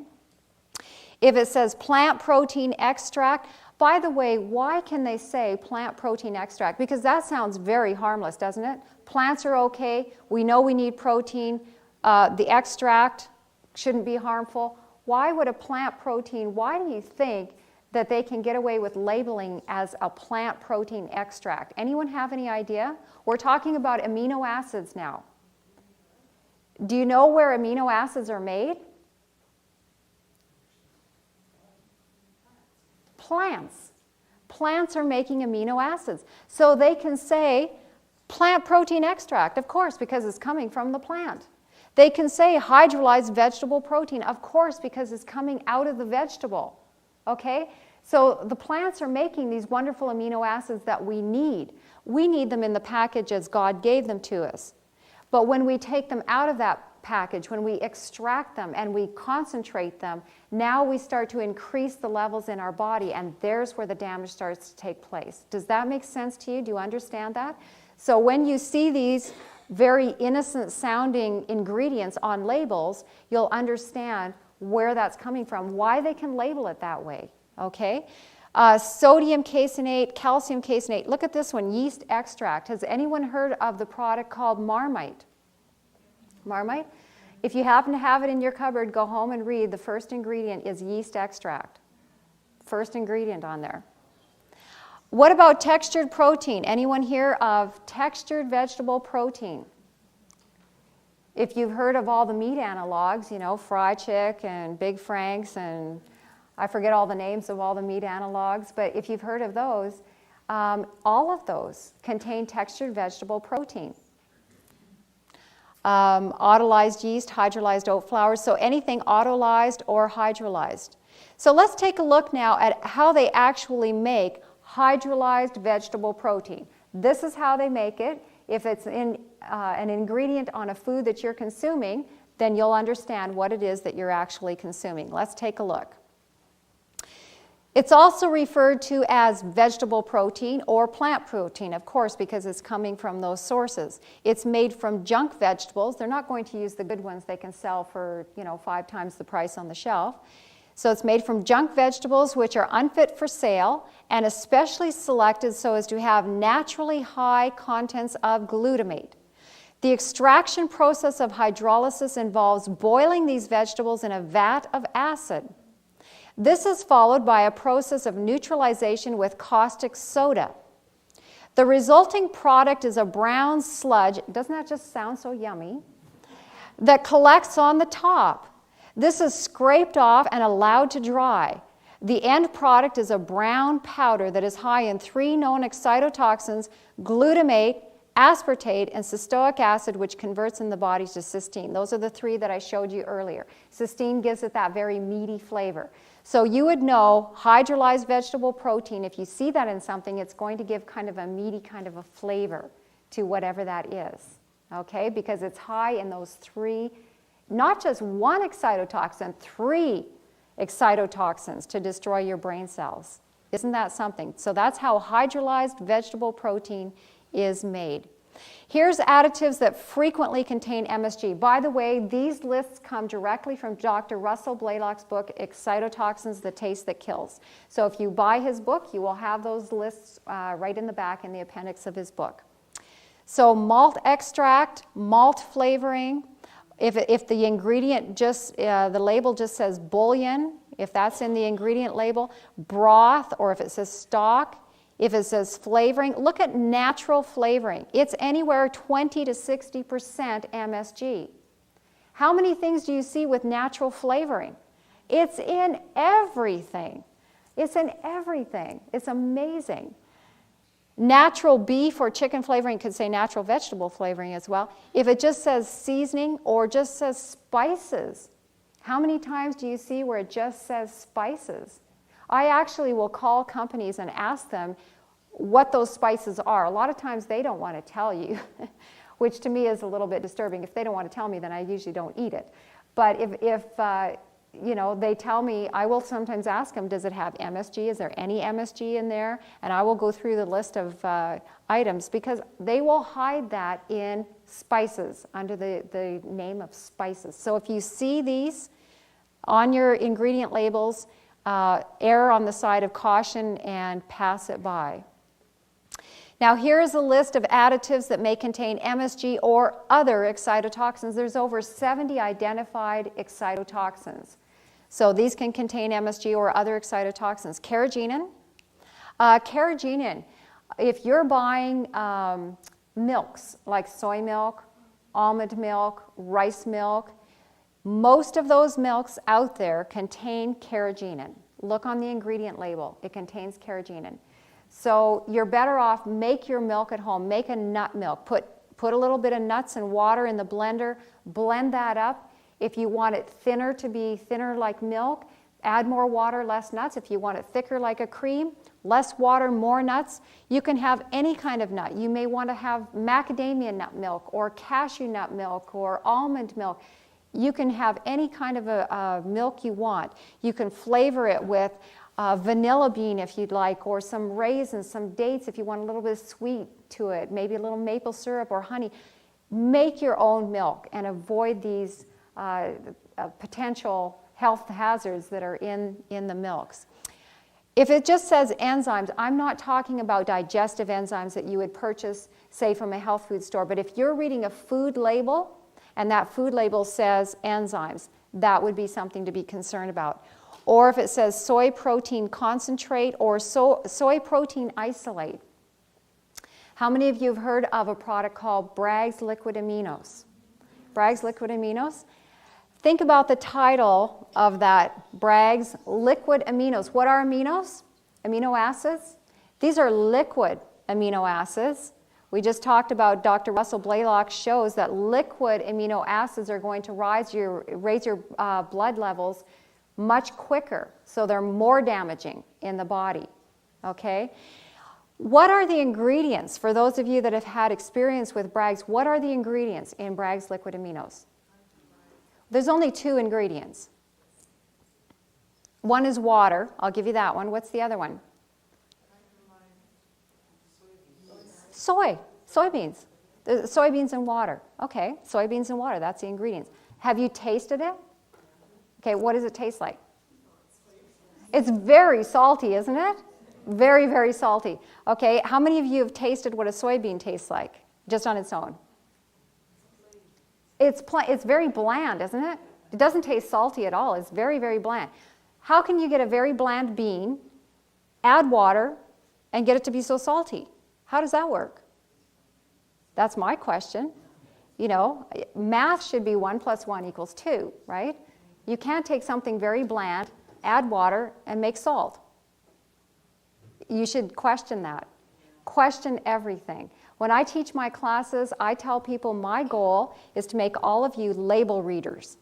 If it says plant protein extract, by the way, why can they say plant protein extract? Because that sounds very harmless, doesn't it? Plants are okay. We know we need protein. The extract shouldn't be harmful. Why would a plant protein, why do you think that they can get away with labeling as a plant protein extract? Anyone have any idea? We're talking about amino acids now. Do you know where amino acids are made? Plants. Plants are making amino acids. So they can say plant protein extract, of course, because it's coming from the plant. They can say hydrolyzed vegetable protein, of course, because it's coming out of the vegetable. Okay? So the plants are making these wonderful amino acids that we need. We need them in the package as God gave them to us. But when we take them out of that package, when we extract them and we concentrate them, now we start to increase the levels in our body, and there's where the damage starts to take place. Does that make sense to you? Do you understand that? So when you see these very innocent sounding ingredients on labels, you'll understand where that's coming from, why they can label it that way, okay? Sodium caseinate, calcium caseinate. Look at this one, yeast extract. Has anyone heard of the product called Marmite? Marmite? If you happen to have it in your cupboard, go home and read. The first ingredient is yeast extract. First ingredient on there. What about textured protein? Anyone here of textured vegetable protein? If you've heard of all the meat analogs, you know, Fry Chick and Big Frank's, and I forget all the names of all the meat analogs, but if you've heard of those, all of those contain textured vegetable protein. Autolyzed yeast, hydrolyzed oat flour, so anything autolyzed or hydrolyzed. So let's take a look now at how they actually make hydrolyzed vegetable protein. This is how they make it. If it's in an ingredient on a food that you're consuming, then you'll understand what it is that you're actually consuming. Let's take a look. It's also referred to as vegetable protein or plant protein, of course, because it's coming from those sources. It's made from junk vegetables. They're not going to use the good ones they can sell for, 5 times the price on the shelf. So it's made from junk vegetables which are unfit for sale and especially selected so as to have naturally high contents of glutamate. The extraction process of hydrolysis involves boiling these vegetables in a vat of acid. This is followed by a process of neutralization with caustic soda. The resulting product is a brown sludge, doesn't that just sound so yummy, that collects on the top. This is scraped off and allowed to dry. The end product is a brown powder that is high in 3 known excitotoxins, glutamate, aspartate, and cystoic acid, which converts in the body to cysteine. Those are the 3 that I showed you earlier. Cysteine gives it that very meaty flavor. So you would know hydrolyzed vegetable protein, if you see that in something, it's going to give kind of a meaty kind of a flavor to whatever that is, okay? Because it's high in those 3, not just 1 excitotoxin, 3 excitotoxins to destroy your brain cells. Isn't that something? So that's how hydrolyzed vegetable protein is made. Here's additives that frequently contain MSG. By the way, these lists come directly from Dr. Russell Blaylock's book, Excitotoxins, The Taste That Kills. So if you buy his book, you will have those lists right in the back in the appendix of his book. So malt extract, malt flavoring. If the ingredient just, the label just says bouillon, if that's in the ingredient label, broth, or if it says stock, if it says flavoring, look at natural flavoring. It's anywhere 20 to 60% MSG. How many things do you see with natural flavoring? It's in everything. It's in everything. It's amazing. Natural beef or chicken flavoring, could say natural vegetable flavoring as well. If it just says seasoning or just says spices, how many times do you see where it just says spices? I actually will call companies and ask them what those spices are. A lot of times they don't want to tell you, which to me is a little bit disturbing. If they don't want to tell me, then I usually don't eat it. But if they tell me, I will sometimes ask them, does it have MSG? Is there any MSG in there? And I will go through the list of items, because they will hide that in spices, under the name of spices. So if you see these on your ingredient labels, err on the side of caution and pass it by. Now here is a list of additives that may contain MSG or other excitotoxins. There's over 70 identified excitotoxins. So these can contain MSG or other excitotoxins. Carrageenan. Carrageenan, if you're buying milks like soy milk, almond milk, rice milk, most of those milks out there contain carrageenan. Look on the ingredient label. It contains carrageenan. So you're better off, make your milk at home. Make a nut milk. Put a little bit of nuts and water in the blender. Blend that up. If you want it thinner, to be thinner like milk, add more water, less nuts. If you want it thicker like a cream, less water, more nuts. You can have any kind of nut. You may want to have macadamia nut milk or cashew nut milk or almond milk. You can have any kind of a milk you want. You can flavor it with vanilla bean if you'd like, or some raisins, some dates if you want a little bit of sweet to it, maybe a little maple syrup or honey. Make your own milk and avoid these potential health hazards that are in the milks. If it just says enzymes, I'm not talking about digestive enzymes that you would purchase, say, from a health food store, but if you're reading a food label and that food label says enzymes, that would be something to be concerned about. Or if it says soy protein concentrate or soy protein isolate. How many of you have heard of a product called Bragg's Liquid Aminos? Bragg's Liquid Aminos? Think about the title of that, Bragg's Liquid Aminos. What are aminos? Amino acids. These are liquid amino acids. We just talked about Dr. Russell Blaylock shows that liquid amino acids are going to raise your blood levels much quicker, so they're more damaging in the body. Okay? What are the ingredients, for those of you that have had experience with Bragg's, what are the ingredients in Bragg's Liquid Aminos? There's only 2 ingredients. One is water. I'll give you that one. What's the other one? Soybeans. Soybeans and water. Okay, soybeans and water. That's the ingredients. Have you tasted it? Okay, what does it taste like? It's very salty, isn't it? Very, very salty. Okay, how many of you have tasted what a soybean tastes like, just on its own? It's very bland, isn't it? It doesn't taste salty at all. It's very, very bland. How can you get a very bland bean, add water, and get it to be so salty? How does that work? That's my question. You know, math should be 1 + 1 = 2, right? You can't take something very bland, add water, and make salt. You should question that. Question everything. When I teach my classes, I tell people my goal is to make all of you label readers.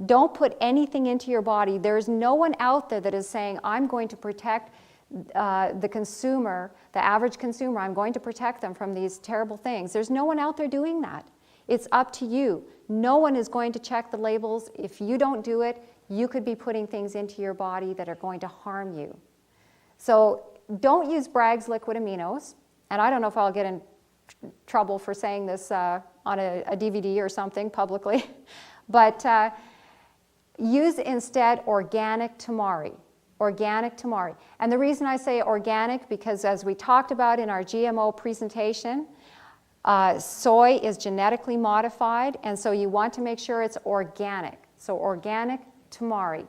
Don't put anything into your body. There's no one out there that is saying, I'm going to protect the consumer, the average consumer, I'm going to protect them from these terrible things. There's no one out there doing that. It's up to you. No one is going to check the labels. If you don't do it, you could be putting things into your body that are going to harm you. So don't use Bragg's Liquid Aminos. And I don't know if I'll get in trouble for saying this on a DVD or something publicly. But use instead organic tamari. Organic tamari. And the reason I say organic, because as we talked about in our GMO presentation, soy is genetically modified, and so you want to make sure it's organic. So organic tamari.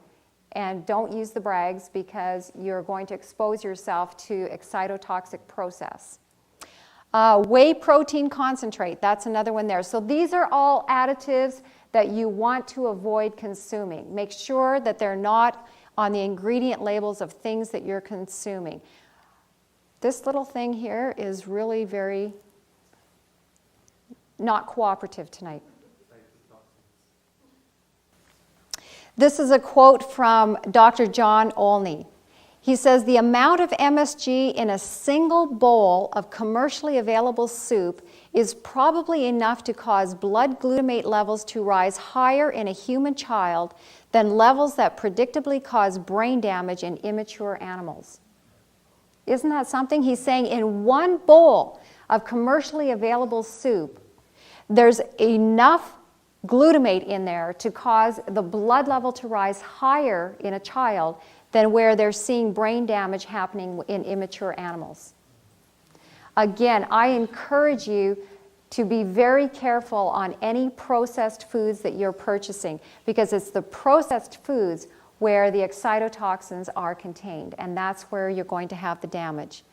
And don't use the Bragg's because you're going to expose yourself to excitotoxic process. Whey protein concentrate, that's another one there. So these are all additives that you want to avoid consuming. Make sure that they're not on the ingredient labels of things that you're consuming. This little thing here is really very not cooperative tonight. This is a quote from Dr. John Olney. He says, the amount of MSG in a single bowl of commercially available soup is probably enough to cause blood glutamate levels to rise higher in a human child than levels that predictably cause brain damage in immature animals. Isn't that something? He's saying in one bowl of commercially available soup, there's enough glutamate in there to cause the blood level to rise higher in a child than where they're seeing brain damage happening in immature animals. Again, I encourage you to be very careful on any processed foods that you're purchasing, because it's the processed foods where the excitotoxins are contained, and that's where you're going to have the damage.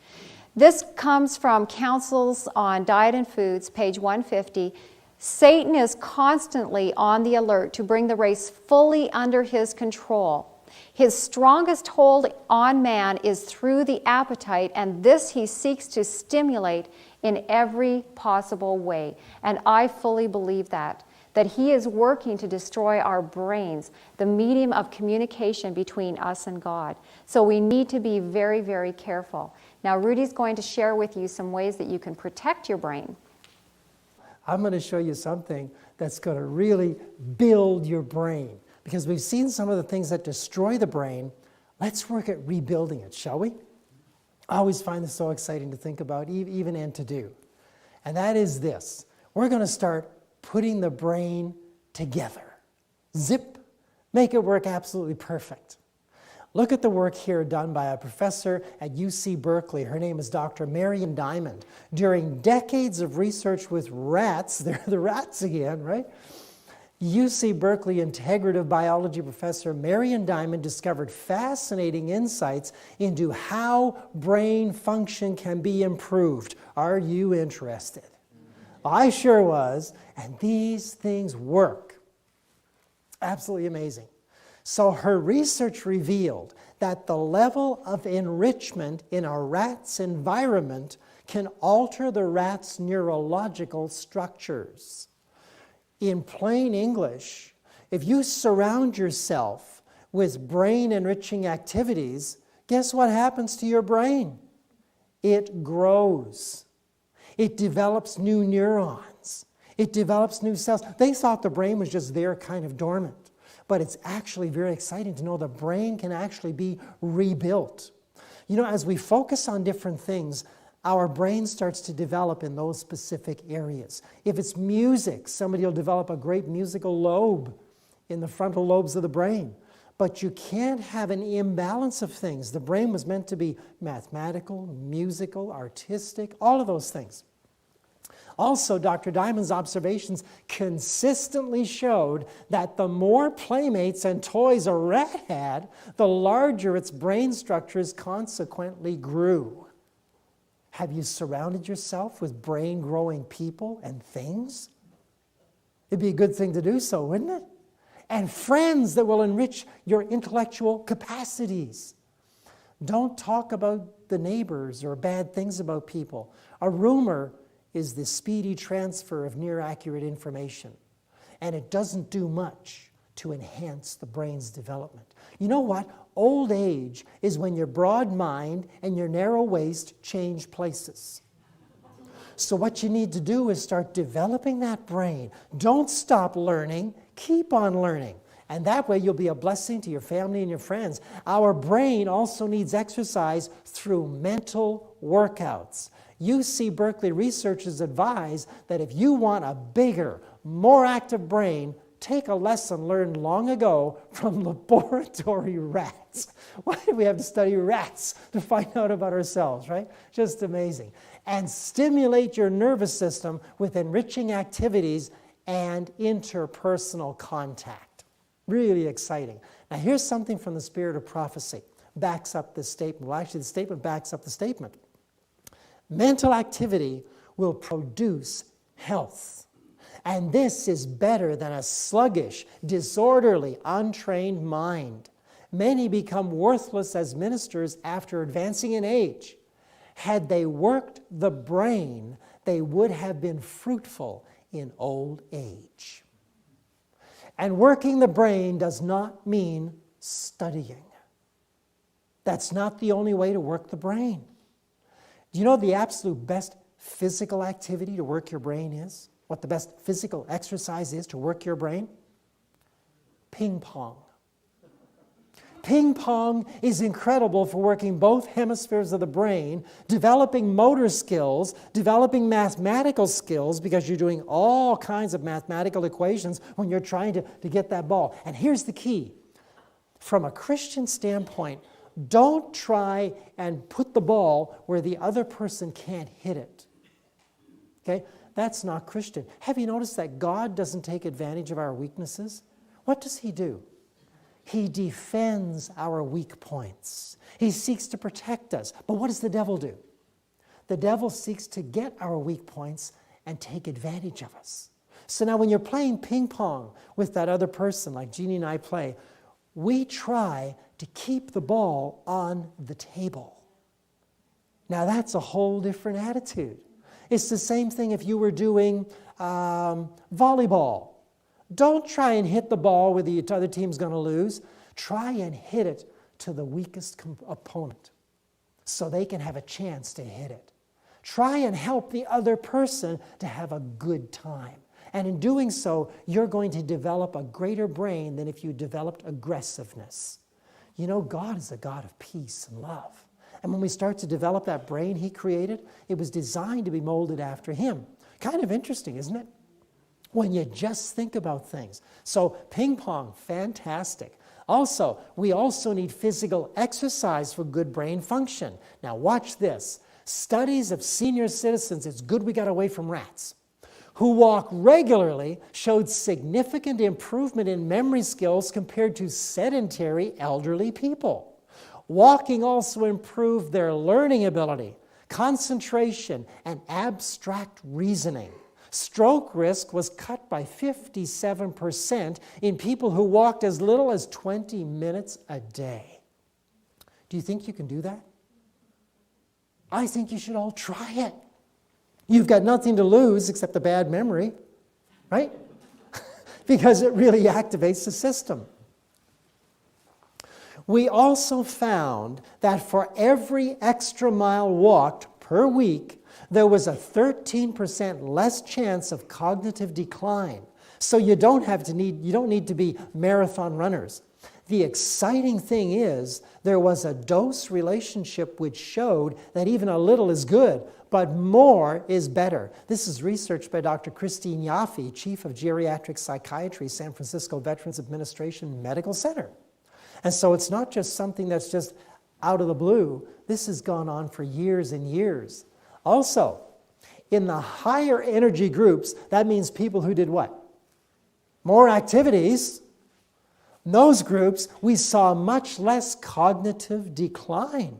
This comes from Counsels on Diet and Foods, page 150. Satan is constantly on the alert to bring the race fully under his control. His strongest hold on man is through the appetite, and this he seeks to stimulate in every possible way. And I fully believe that that he is working to destroy our brains, the medium of communication between us and God. So we need to be very, very careful. Now, Rudy's going to share with you some ways that you can protect your brain. I'm going to show you something that's going to really build your brain. Because we've seen some of the things that destroy the brain. Let's work at rebuilding it, shall we? I always find this so exciting to think about, even and to do. And that is this. We're going to start putting the brain together. Zip, make it work absolutely perfect. Look at the work here done by a professor at UC Berkeley. Her name is Dr. Marion Diamond. During decades of research with rats, they're the rats again, right? UC Berkeley integrative biology professor Marion Diamond discovered fascinating insights into how brain function can be improved. Are you interested? I sure was, and these things work. Absolutely amazing. So her research revealed that the level of enrichment in a rat's environment can alter the rat's neurological structures. In plain English, if you surround yourself with brain-enriching activities, guess what happens to your brain? It grows. It develops new neurons. It develops new cells. They thought the brain was just there kind of dormant, but it's actually very exciting to know the brain can actually be rebuilt. You know, as we focus on different things, our brain starts to develop in those specific areas. If it's music, somebody will develop a great musical lobe in the frontal lobes of the brain. But you can't have an imbalance of things. The brain was meant to be mathematical, musical, artistic, all of those things. Also, Dr. Diamond's observations consistently showed that the more playmates and toys a rat had, the larger its brain structures consequently grew. Have you surrounded yourself with brain-growing people and things? It'd be a good thing to do so, wouldn't it? And friends that will enrich your intellectual capacities. Don't talk about the neighbors or bad things about people. A rumor is the speedy transfer of near-accurate information, and it doesn't do much to enhance the brain's development. You know what? Old age is when your broad mind and your narrow waist change places. So what you need to do is start developing that brain. Don't stop learning. Keep on learning. And that way you'll be a blessing to your family and your friends. Our brain also needs exercise through mental workouts. UC Berkeley researchers advise that if you want a bigger, more active brain, take a lesson learned long ago from laboratory rats. Why do we have to study rats to find out about ourselves, right? Just amazing. And stimulate your nervous system with enriching activities and interpersonal contact. Really exciting. Now here's something from the spirit of prophecy. Backs up this statement. Well, actually the statement backs up the statement. Mental activity will produce health. And this is better than a sluggish, disorderly, untrained mind. Many become worthless as ministers after advancing in age. Had they worked the brain, they would have been fruitful in old age. And working the brain does not mean studying. That's not the only way to work the brain. Do you know the absolute best physical activity to work your brain is? What the best physical exercise is to work your brain? Ping pong. Ping pong is incredible for working both hemispheres of the brain, developing motor skills, developing mathematical skills, because you're doing all kinds of mathematical equations when you're trying to get that ball. And here's the key. From a Christian standpoint, don't try and put the ball where the other person can't hit it. Okay? That's not Christian. Have you noticed that God doesn't take advantage of our weaknesses? What does He do? He defends our weak points. He seeks to protect us. But what does the devil do? The devil seeks to get our weak points and take advantage of us. So now when you're playing ping pong with that other person, like Jeannie and I play, we try to keep the ball on the table. Now that's a whole different attitude. It's the same thing if you were doing volleyball. Don't try and hit the ball where the other team's going to lose. Try and hit it to the weakest opponent so they can have a chance to hit it. Try and help the other person to have a good time. And in doing so, you're going to develop a greater brain than if you developed aggressiveness. You know, God is a God of peace and love. And when we start to develop that brain He created, it was designed to be molded after Him. Kind of interesting, isn't it? When you just think about things. So ping pong, fantastic. Also, we also need physical exercise for good brain function. Now watch this. Studies of senior citizens, it's good we got away from rats, who walk regularly showed significant improvement in memory skills compared to sedentary elderly people. Walking also improved their learning ability, concentration, and abstract reasoning. Stroke risk was cut by 57% in people who walked as little as 20 minutes a day. Do you think you can do that? I think you should all try it. You've got nothing to lose except a bad memory, right? Because it really activates the system. We also found that for every extra mile walked per week, there was a 13% less chance of cognitive decline. So you don't need to be marathon runners. The exciting thing is there was a dose relationship which showed that even a little is good, but more is better. This is research by Dr. Christine Yaffe, Chief of Geriatric Psychiatry, San Francisco Veterans Administration Medical Center. And so it's not just something that's just out of the blue. This has gone on for years and years. Also, in the higher energy groups, that means people who did what? More activities. In those groups, we saw much less cognitive decline,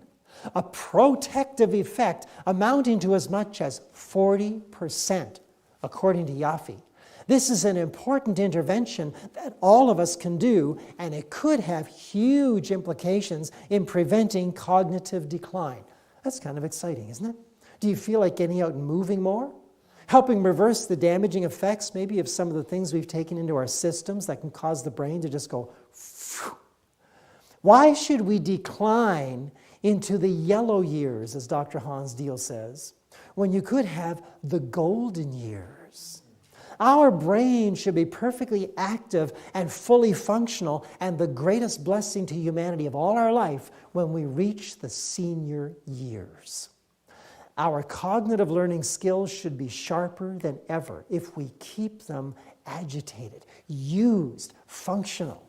a protective effect amounting to as much as 40%, according to Yaffe. This is an important intervention that all of us can do, and it could have huge implications in preventing cognitive decline. That's kind of exciting, isn't it? Do you feel like getting out and moving more? Helping reverse the damaging effects maybe of some of the things we've taken into our systems that can cause the brain to just go phew. Why should we decline into the yellow years, as Dr. Hans Diehl says, when you could have the golden years? Our brain should be perfectly active and fully functional, and the greatest blessing to humanity of all our life when we reach the senior years. Our cognitive learning skills should be sharper than ever if we keep them agitated, used, functional.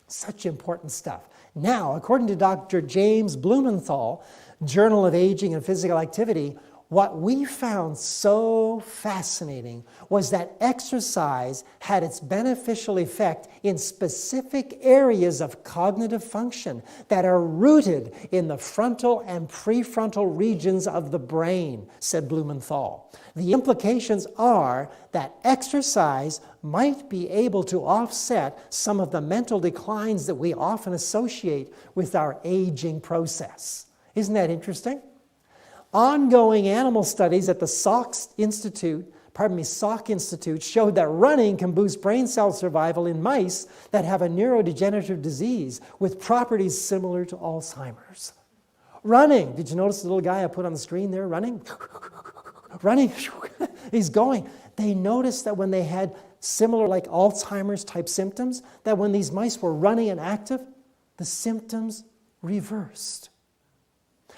Such important stuff. Now, according to Dr. James Blumenthal, Journal of Aging and Physical Activity, what we found so fascinating was that exercise had its beneficial effect in specific areas of cognitive function that are rooted in the frontal and prefrontal regions of the brain, said Blumenthal. The implications are that exercise might be able to offset some of the mental declines that we often associate with our aging process. Isn't that interesting? Ongoing animal studies at the Salk Institute showed that running can boost brain cell survival in mice that have a neurodegenerative disease with properties similar to Alzheimer's. Running. Did you notice the little guy I put on the screen there running? Running. He's going. They noticed that when they had similar like Alzheimer's type symptoms, that when these mice were running and active, the symptoms reversed.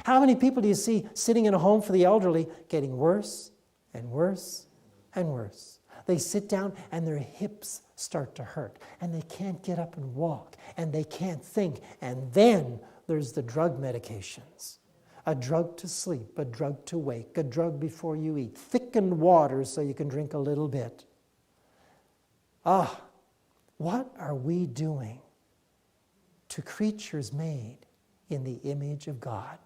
How many people do you see sitting in a home for the elderly getting worse and worse and worse? They sit down and their hips start to hurt and they can't get up and walk and they can't think. And then there's the drug medications. A drug to sleep, a drug to wake, a drug before you eat, thickened water so you can drink a little bit. What are we doing to creatures made in the image of God?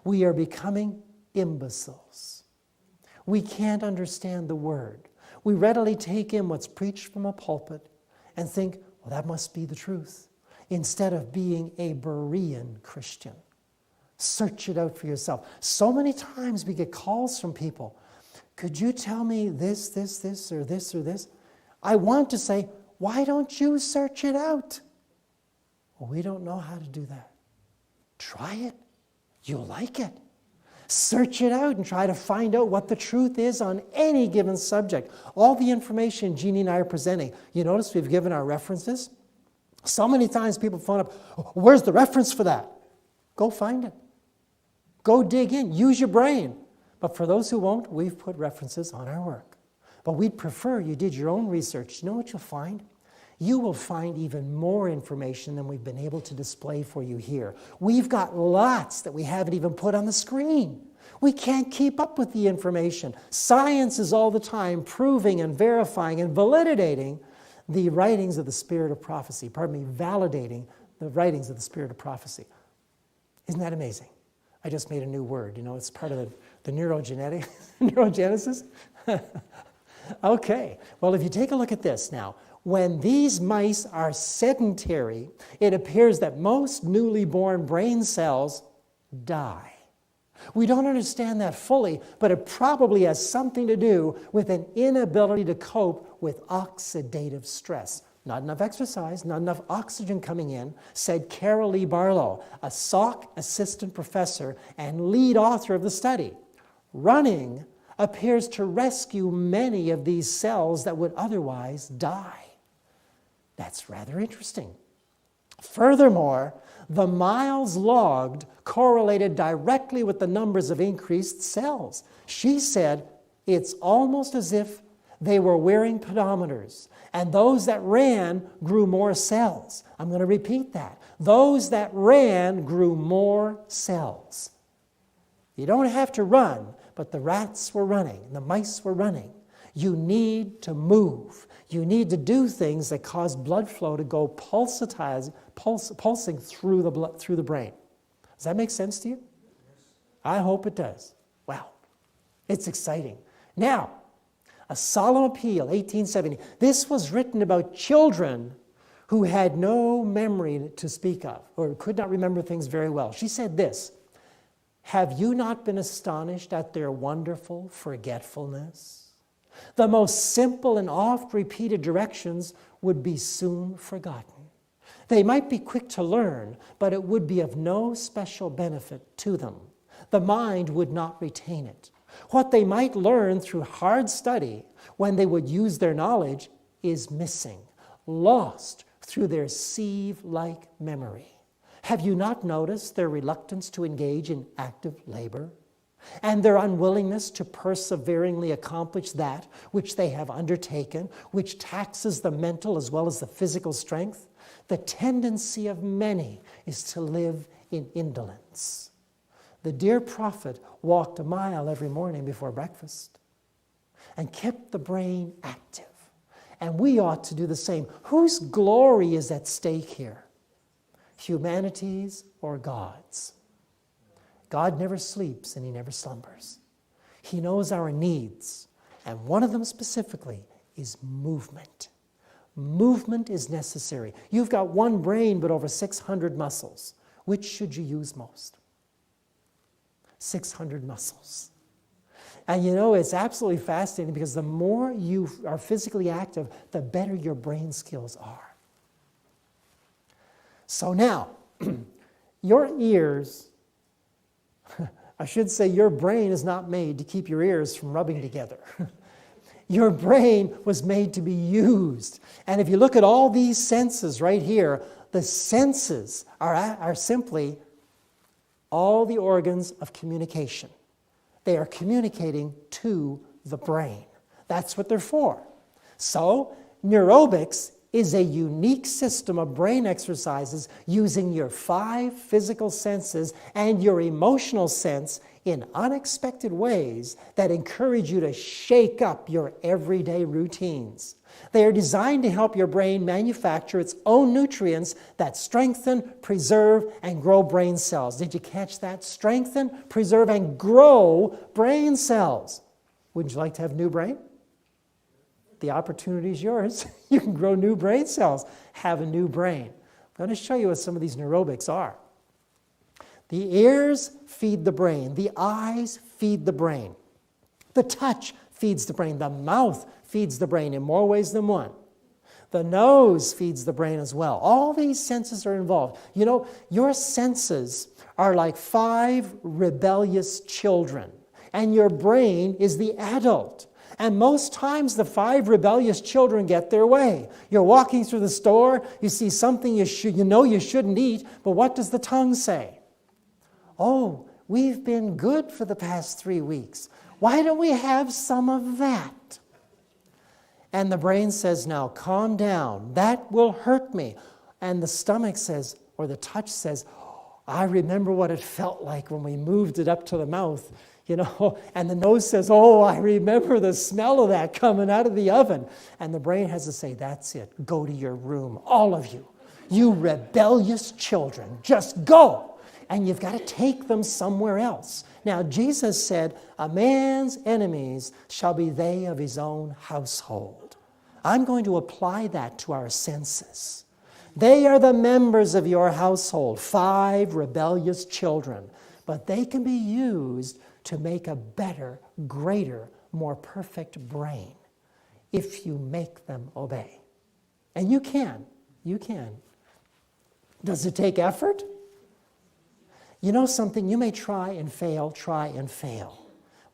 We are becoming imbeciles. We can't understand the word. We readily take in what's preached from a pulpit and think, well, that must be the truth, instead of being a Berean Christian. Search it out for yourself. So many times we get calls from people. Could you tell me this, or this, or this? I want to say, why don't you search it out? Well, we don't know how to do that. Try it. You'll like it. Search it out and try to find out what the truth is on any given subject. All the information Jeannie and I are presenting, you notice we've given our references? So many times people phone up, where's the reference for that? Go find it. Go dig in. Use your brain. But for those who won't, we've put references on our work. But we'd prefer you did your own research. You know what you'll find? You will find even more information than we've been able to display for you here. We've got lots that we haven't even put on the screen. We can't keep up with the information. Science is all the time proving and verifying and validating the writings of the Spirit of prophecy. Validating the writings of the Spirit of prophecy. Isn't that amazing? I just made a new word. You know, it's part of the neurogenesis. Okay. Well, if you take a look at this now, when these mice are sedentary, it appears that most newly born brain cells die. We don't understand that fully, but it probably has something to do with an inability to cope with oxidative stress. Not enough exercise, not enough oxygen coming in, said Carol Lee Barlow, a Salk assistant professor and lead author of the study. Running appears to rescue many of these cells that would otherwise die. That's rather interesting. Furthermore, the miles logged correlated directly with the numbers of increased cells. She said it's almost as if they were wearing pedometers, and those that ran grew more cells. I'm going to repeat that. Those that ran grew more cells. You don't have to run, but the rats were running, the mice were running. You need to move. You need to do things that cause blood flow to go pulsing through the brain. Does that make sense to you? I hope it does. Wow. It's exciting. Now, A Solemn Appeal, 1870. This was written about children who had no memory to speak of, or could not remember things very well. She said this, "Have you not been astonished at their wonderful forgetfulness? The most simple and oft-repeated directions would be soon forgotten. They might be quick to learn, but it would be of no special benefit to them. The mind would not retain it. What they might learn through hard study, when they would use their knowledge, is missing, lost through their sieve-like memory. Have you not noticed their reluctance to engage in active labor, and their unwillingness to perseveringly accomplish that which they have undertaken, which taxes the mental as well as the physical strength? The tendency of many is to live in indolence." The dear prophet walked a mile every morning before breakfast and kept the brain active. And we ought to do the same. Whose glory is at stake here? Humanity's or God's? God never sleeps and he never slumbers. He knows our needs, and one of them specifically is movement. Movement is necessary. You've got one brain but over 600 muscles. Which should you use most? 600 muscles. And you know, it's absolutely fascinating because the more you are physically active, the better your brain skills are. So now, your ears, I should say your brain is not made to keep your ears from rubbing together. Your brain was made to be used. And if you look at all these senses right here, the senses are simply all the organs of communication. They are communicating to the brain. That's what they're for. So, neurobics is a unique system of brain exercises using your 5 physical senses and your emotional sense in unexpected ways that encourage you to shake up your everyday routines. They are designed to help your brain manufacture its own nutrients that strengthen, preserve, and grow brain cells. Did you catch that? Strengthen, preserve, and grow brain cells. Wouldn't you like to have a new brain? The opportunity is yours. You can grow new brain cells. Have a new brain. I'm going to show you what some of these neurobics are. The ears feed the brain. The eyes feed the brain. The touch feeds the brain. The mouth feeds the brain in more ways than one. The nose feeds the brain as well. All these senses are involved. You know, your senses are like 5 rebellious children, and your brain is the adult. And most times the 5 rebellious children get their way. You're walking through the store, you see something you know you shouldn't eat, but what does the tongue say? Oh, we've been good for the past 3 weeks. Why don't we have some of that? And the brain says, now calm down. That will hurt me. And the stomach says, or the touch says, I remember what it felt like when we moved it up to the mouth, you know. And the nose says, oh, I remember the smell of that coming out of the oven. And the brain has to say, that's it. Go to your room, all of you. You rebellious children, just go. And you've got to take them somewhere else. Now, Jesus said, a man's enemies shall be they of his own household. I'm going to apply that to our senses. They are the members of your household, 5 rebellious children. But they can be used to make a better, greater, more perfect brain if you make them obey. And you can. You can. Does it take effort? You know something? You may try and fail.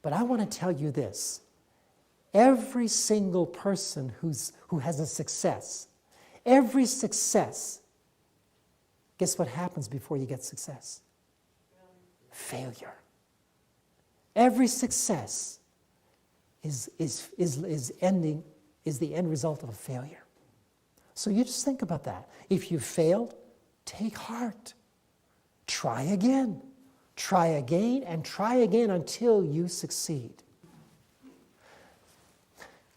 But I want to tell you this. Every single person who has a success, every success, guess what happens before you get success? Failure. Every success is the end result of a failure. So you just think about that. If you failed, take heart. Try again, and try again until you succeed.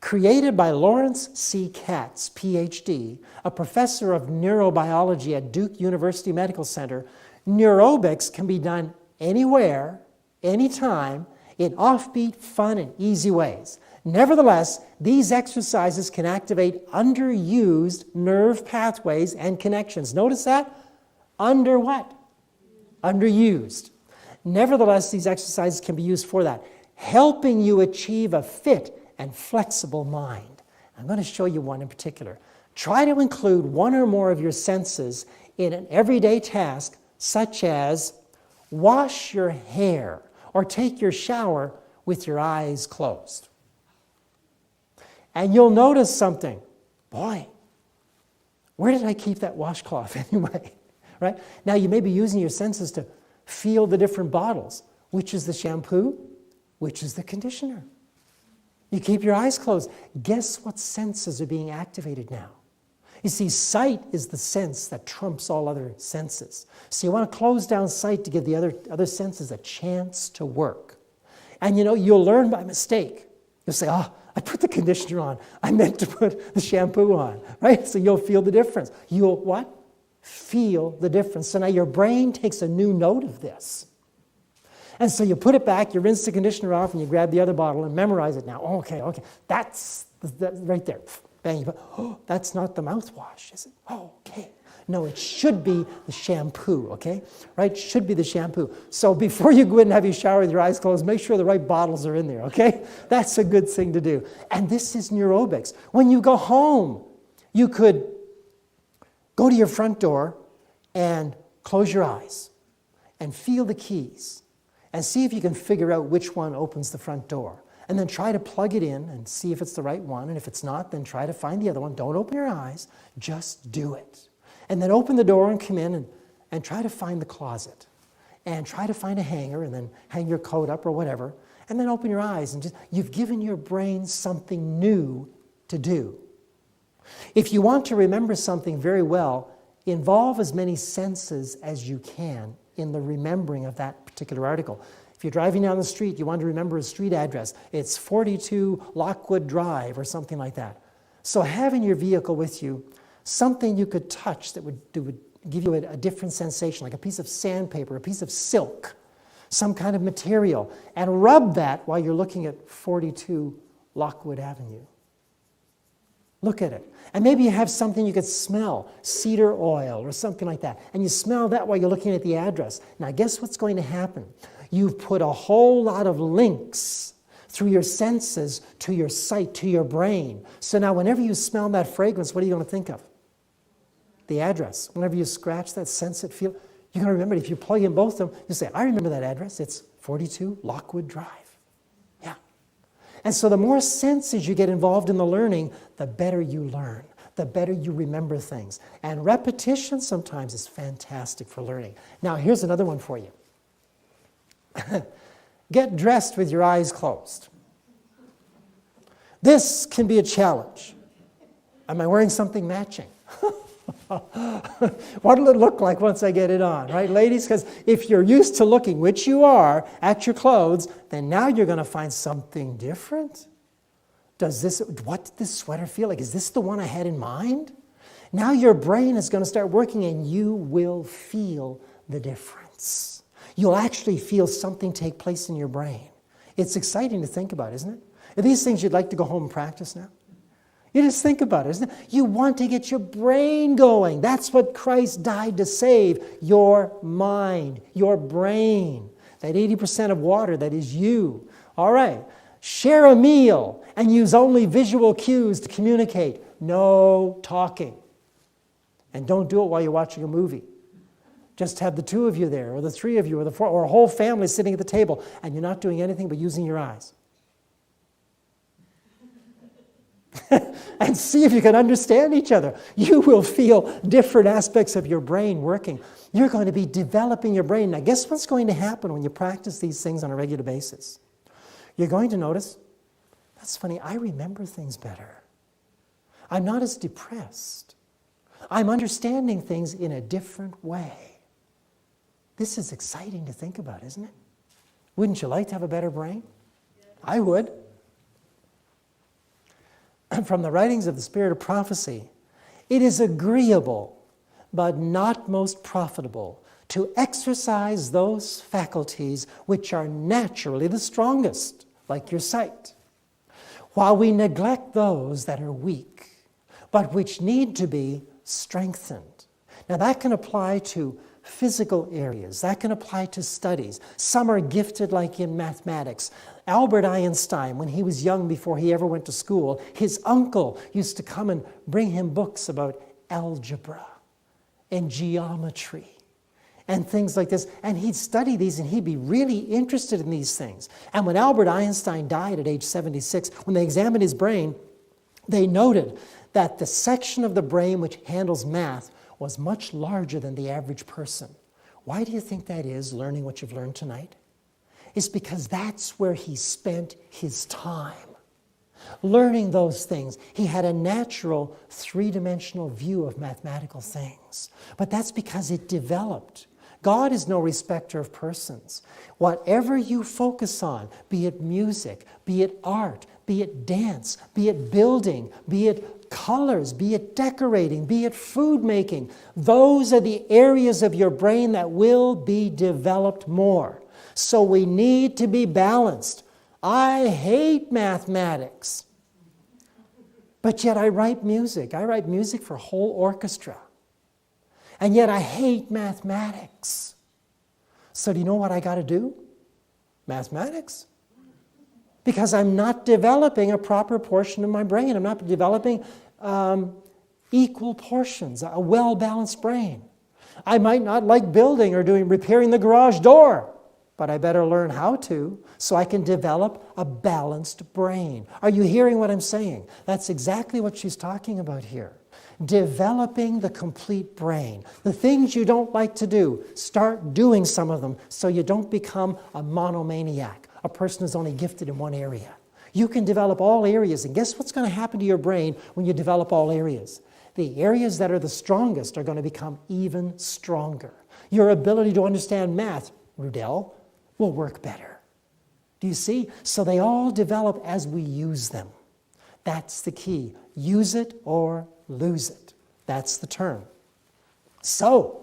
Created by Lawrence C. Katz, PhD, a professor of neurobiology at Duke University Medical Center, neurobics can be done anywhere, anytime, in offbeat, fun, and easy ways. Nevertheless, these exercises can activate underused nerve pathways and connections. Notice that? Under what? Underused. Nevertheless, these exercises can be used for that, helping you achieve a fit and flexible mind. I'm going to show you one in particular. Try to include one or more of your senses in an everyday task, such as wash your hair or take your shower with your eyes closed. And you'll notice something. Boy, where did I keep that washcloth anyway? Right? Now you may be using your senses to feel the different bottles. Which is the shampoo? Which is the conditioner? You keep your eyes closed. Guess what senses are being activated now? You see, sight is the sense that trumps all other senses. So you want to close down sight to give the other senses a chance to work. And you know, you'll learn by mistake. You'll say, oh, I put the conditioner on. I meant to put the shampoo on, right? So you'll feel the difference. You'll what? Feel the difference. So now your brain takes a new note of this. And so you put it back, you rinse the conditioner off, and you grab the other bottle and memorize it now. Oh, okay, that's right there. Bang, you put, oh, that's not the mouthwash, is it? Oh, okay. No, it should be the shampoo, okay? Right? Should be the shampoo. So before you go in and have your shower with your eyes closed, make sure the right bottles are in there, okay? That's a good thing to do. And this is neurobics. When you go home, you could go to your front door and close your eyes and feel the keys and see if you can figure out which one opens the front door. And then try to plug it in and see if it's the right one. And if it's not, then try to find the other one. Don't open your eyes. Just do it. And then open the door and come in and try to find the closet. And try to find a hanger and then hang your coat up or whatever. And then open your eyes and you've given your brain something new to do. If you want to remember something very well, involve as many senses as you can in the remembering of that particular article. If you're driving down the street, you want to remember a street address. It's 42 Lockwood Drive or something like that. So have in your vehicle with you something you could touch that would give you a different sensation, like a piece of sandpaper, a piece of silk, some kind of material, and rub that while you're looking at 42 Lockwood Avenue. Look at it. And maybe you have something you could smell, cedar oil or something like that, and you smell that while you're looking at the address. Now guess what's going to happen? You've put a whole lot of links through your senses to your sight, to your brain. So now whenever you smell that fragrance, what are you going to think of? The address. Whenever you scratch that, sense it, feel, you're going to remember it. If you plug in both of them, you say, I remember that address. It's 42 Lockwood Drive. Yeah. And so the more senses you get involved in the learning, the better you learn, the better you remember things. And repetition sometimes is fantastic for learning. Now, here's another one for you. Get dressed with your eyes closed. This can be a challenge. Am I wearing something matching? What will it look like once I get it on, right, ladies? Because if you're used to looking, which you are, at your clothes, then now you're going to find something different. What did this sweater feel like? Is this the one I had in mind? Now your brain is going to start working and you will feel the difference. You'll actually feel something take place in your brain. It's exciting to think about, isn't it? Are these things you'd like to go home and practice now? You just think about it, isn't it? You want to get your brain going. That's what Christ died to save, your mind, your brain. That 80% of water that is you. All right, share a meal and use only visual cues to communicate. No talking. And don't do it while you're watching a movie. Just have the two of you there, or the three of you, or the four, or a whole family sitting at the table, and you're not doing anything but using your eyes. And see if you can understand each other. You will feel different aspects of your brain working. You're going to be developing your brain. Now, guess what's going to happen when you practice these things on a regular basis? You're going to notice, that's funny, I remember things better. I'm not as depressed. I'm understanding things in a different way. This is exciting to think about, isn't it? Wouldn't you like to have a better brain? I would. From the writings of the Spirit of Prophecy, it is agreeable, but not most profitable, to exercise those faculties which are naturally the strongest, like your sight, while we neglect those that are weak, but which need to be strengthened. Now that can apply to physical areas. That can apply to studies. Some are gifted like in mathematics. Albert Einstein, when he was young before he ever went to school, his uncle used to come and bring him books about algebra and geometry and things like this. And he'd study these and he'd be really interested in these things. And when Albert Einstein died at age 76, when they examined his brain, they noted that the section of the brain which handles math was much larger than the average person. Why do you think that is, learning what you've learned tonight? It's because that's where he spent his time. Learning those things. He had a natural three-dimensional view of mathematical things. But that's because it developed. God is no respecter of persons. Whatever you focus on, be it music, be it art, be it dance, be it building, be it colors, be it decorating, be it food making, those are the areas of your brain that will be developed more. So we need to be balanced. I hate mathematics, but yet I write music. I write music for a whole orchestra. And yet I hate mathematics. So do you know what I got to do? Mathematics. Because I'm not developing a proper portion of my brain. I'm not developing equal portions, a well-balanced brain. I might not like building or repairing the garage door, but I better learn how to so I can develop a balanced brain. Are you hearing what I'm saying? That's exactly what she's talking about here. Developing the complete brain. The things you don't like to do, start doing some of them so you don't become a monomaniac, a person who's only gifted in one area. You can develop all areas, and guess what's going to happen to your brain when you develop all areas? The areas that are the strongest are going to become even stronger. Your ability to understand math, Rudell, will work better. Do you see? So they all develop as we use them. That's the key. Use it or lose it. That's the term. So,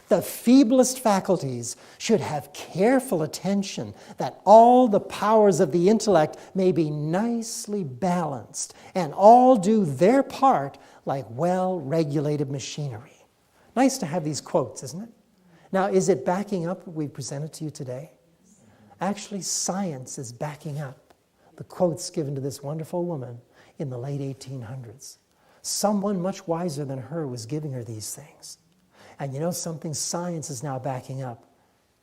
the feeblest faculties should have careful attention that all the powers of the intellect may be nicely balanced and all do their part like well-regulated machinery. Nice to have these quotes, isn't it? Now, is it backing up what we presented to you today? Actually, science is backing up the quotes given to this wonderful woman in the late 1800s. Someone much wiser than her was giving her these things. And you know something? Science is now backing up.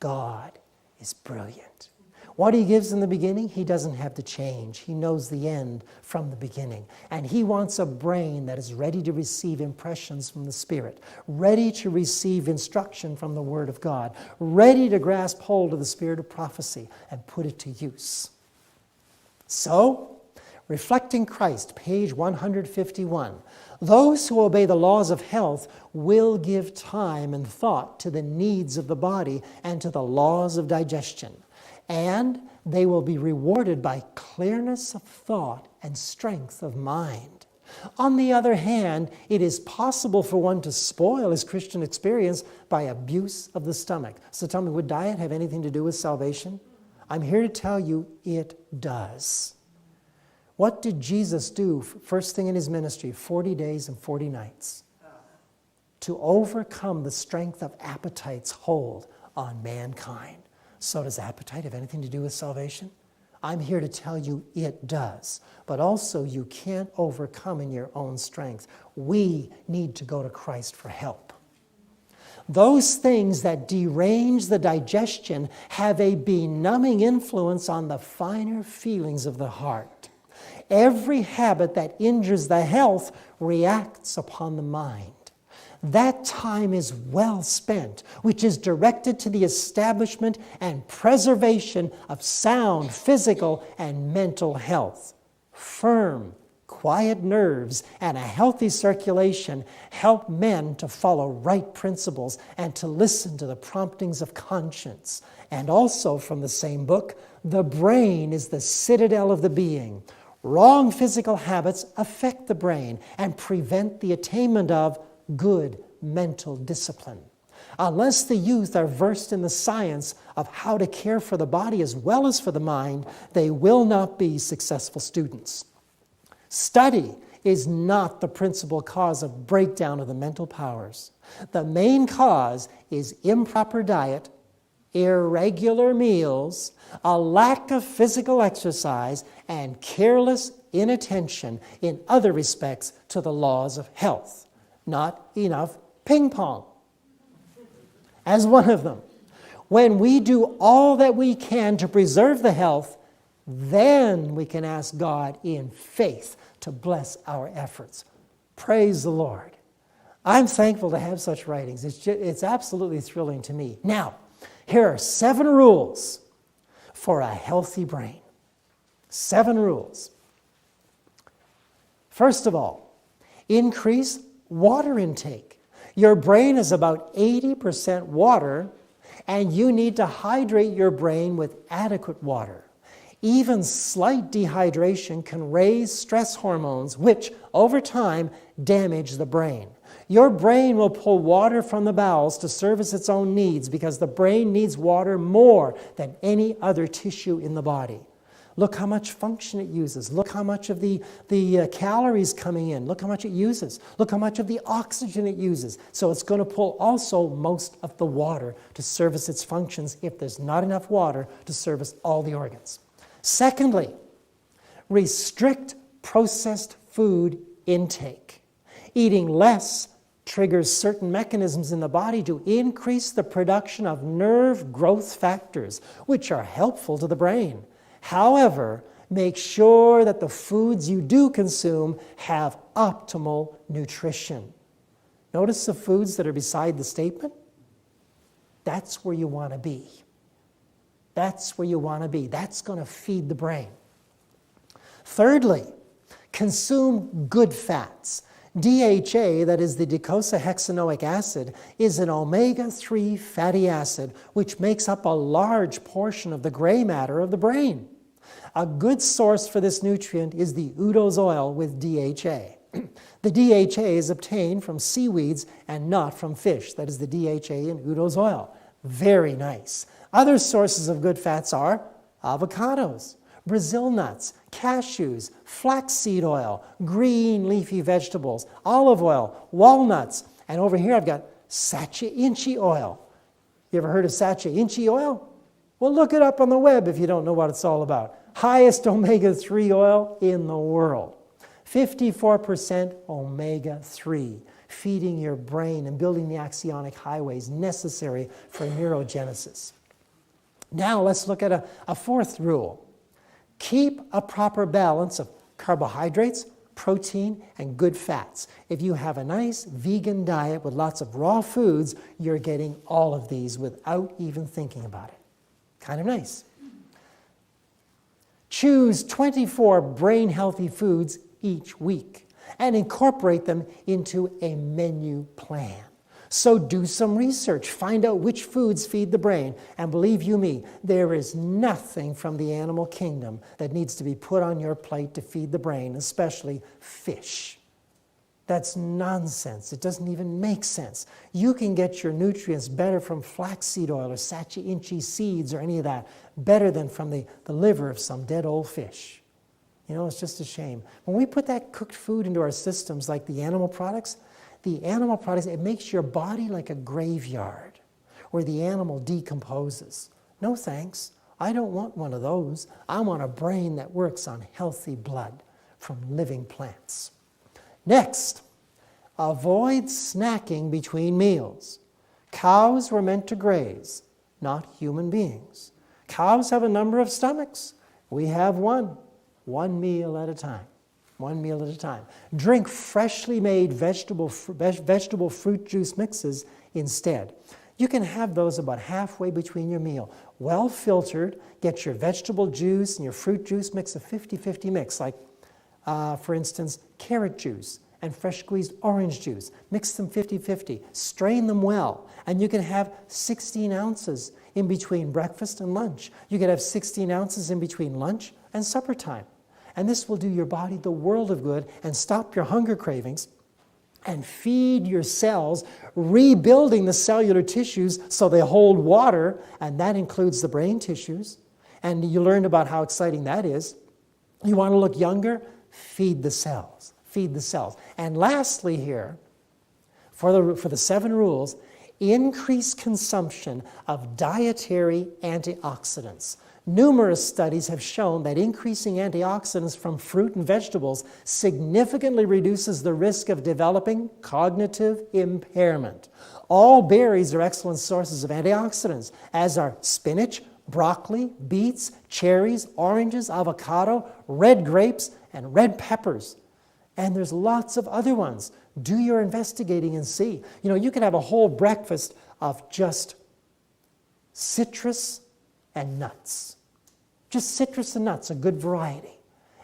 God is brilliant. What he gives in the beginning, he doesn't have to change. He knows the end from the beginning. And he wants a brain that is ready to receive impressions from the Spirit, ready to receive instruction from the Word of God, ready to grasp hold of the spirit of prophecy and put it to use. So, Reflecting Christ, page 151. Those who obey the laws of health will give time and thought to the needs of the body and to the laws of digestion. And they will be rewarded by clearness of thought and strength of mind. On the other hand, it is possible for one to spoil his Christian experience by abuse of the stomach. So tell me, would diet have anything to do with salvation? I'm here to tell you it does. What did Jesus do first thing in his ministry, 40 days and 40 nights? To overcome the strength of appetite's hold on mankind. So does appetite have anything to do with salvation? I'm here to tell you it does. But also you can't overcome in your own strength. We need to go to Christ for help. Those things that derange the digestion have a benumbing influence on the finer feelings of the heart. Every habit that injures the health reacts upon the mind. That time is well spent, which is directed to the establishment and preservation of sound physical and mental health. Firm, quiet nerves and a healthy circulation help men to follow right principles and to listen to the promptings of conscience. And also from the same book, the brain is the citadel of the being. Wrong physical habits affect the brain and prevent the attainment of good mental discipline. Unless the youth are versed in the science of how to care for the body as well as for the mind, they will not be successful students. Study is not the principal cause of breakdown of the mental powers. The main cause is improper diet, irregular meals, a lack of physical exercise, and careless inattention in other respects to the laws of health. Not enough ping pong as one of them. When we do all that we can to preserve the health, then we can ask God in faith to bless our efforts. Praise the Lord. I'm thankful to have such writings. It's absolutely thrilling to me. Now, here are 7 rules for a healthy brain. 7 rules. First of all, increase water intake. Your brain is about 80% water, and you need to hydrate your brain with adequate water. Even slight dehydration can raise stress hormones, which, over time, damage the brain. Your brain will pull water from the bowels to service its own needs because the brain needs water more than any other tissue in the body. Look how much function it uses. Look how much of the calories coming in. Look how much it uses. Look how much of the oxygen it uses. So it's going to pull also most of the water to service its functions if there's not enough water to service all the organs. Secondly, restrict processed food intake. Eating less triggers certain mechanisms in the body to increase the production of nerve growth factors, which are helpful to the brain. However, make sure that the foods you do consume have optimal nutrition. Notice the foods that are beside the statement? That's where you want to be. That's where you want to be. That's going to feed the brain. Thirdly, consume good fats. DHA, that is the docosahexaenoic acid, is an omega-3 fatty acid which makes up a large portion of the gray matter of the brain. A good source for this nutrient is the Udo's oil with DHA. The DHA is obtained from seaweeds and not from fish. That is the DHA in Udo's oil. Very nice. Other sources of good fats are avocados, Brazil nuts, cashews, flaxseed oil, green leafy vegetables, olive oil, walnuts, and over here I've got sacha inchi oil. You ever heard of sacha inchi oil? Well, look it up on the web if you don't know what it's all about. Highest omega-3 oil in the world. 54% omega-3, feeding your brain and building the axonic highways necessary for neurogenesis. Now let's look at a fourth rule. Keep a proper balance of carbohydrates, protein, and good fats. If you have a nice vegan diet with lots of raw foods, you're getting all of these without even thinking about it. Kind of nice. Choose 24 brain-healthy foods each week and incorporate them into a menu plan. So do some research. Find out which foods feed the brain. And believe you me, there is nothing from the animal kingdom that needs to be put on your plate to feed the brain, especially fish. That's nonsense. It doesn't even make sense. You can get your nutrients better from flaxseed oil or Sachi Inchi seeds or any of that, better than from the liver of some dead old fish. You know, it's just a shame. When we put that cooked food into our systems, like the animal products, it makes your body like a graveyard where the animal decomposes. No thanks. I don't want one of those. I want a brain that works on healthy blood from living plants. Next, avoid snacking between meals. Cows were meant to graze, not human beings. Cows have a number of stomachs. We have one meal at a time. One meal at a time. Drink freshly made vegetable fruit juice mixes instead. You can have those about halfway between your meal. Well filtered, get your vegetable juice and your fruit juice mix a 50-50 mix, like for instance, carrot juice and fresh squeezed orange juice. Mix them 50-50. Strain them well. And you can have 16 ounces in between breakfast and lunch. You can have 16 ounces in between lunch and supper time. And this will do your body the world of good and stop your hunger cravings and feed your cells, rebuilding the cellular tissues so they hold water, and that includes the brain tissues. And you learned about how exciting that is. You want to look younger? Feed the cells. Feed the cells. And lastly here, for the 7 rules, increase consumption of dietary antioxidants. Numerous studies have shown that increasing antioxidants from fruit and vegetables significantly reduces the risk of developing cognitive impairment. All berries are excellent sources of antioxidants, as are spinach, broccoli, beets, cherries, oranges, avocado, red grapes, and red peppers. And there's lots of other ones. Do your investigating and see. You know, you can have a whole breakfast of just citrus and nuts. Just citrus and nuts, a good variety.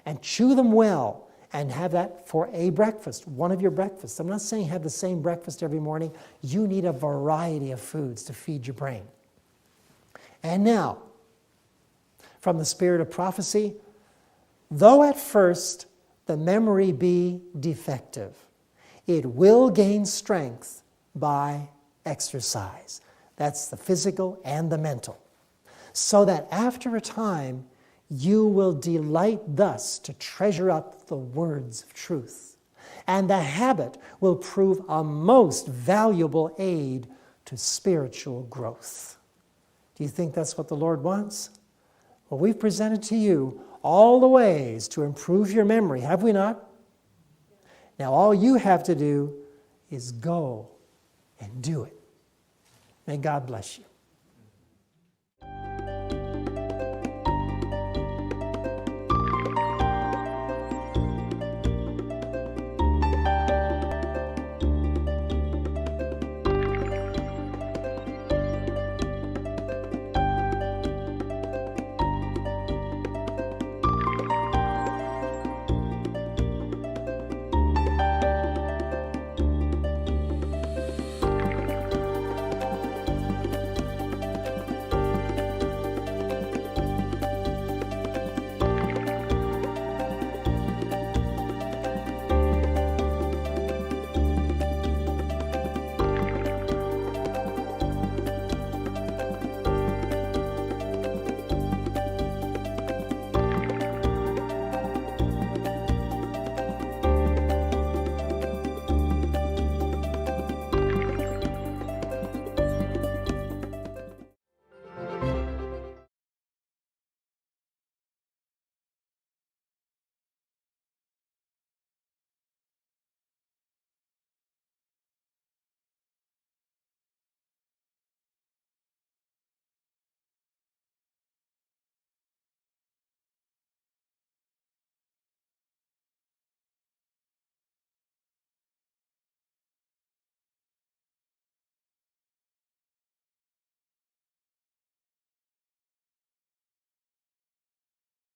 And chew them well and have that for a breakfast, one of your breakfasts. I'm not saying have the same breakfast every morning. You need a variety of foods to feed your brain. And now, from the spirit of prophecy, though at first the memory be defective, it will gain strength by exercise. That's the physical and the mental. So that after a time, you will delight thus to treasure up the words of truth. And the habit will prove a most valuable aid to spiritual growth. Do you think that's what the Lord wants? Well, we've presented to you all the ways to improve your memory, have we not? Now, all you have to do is go and do it. May God bless you.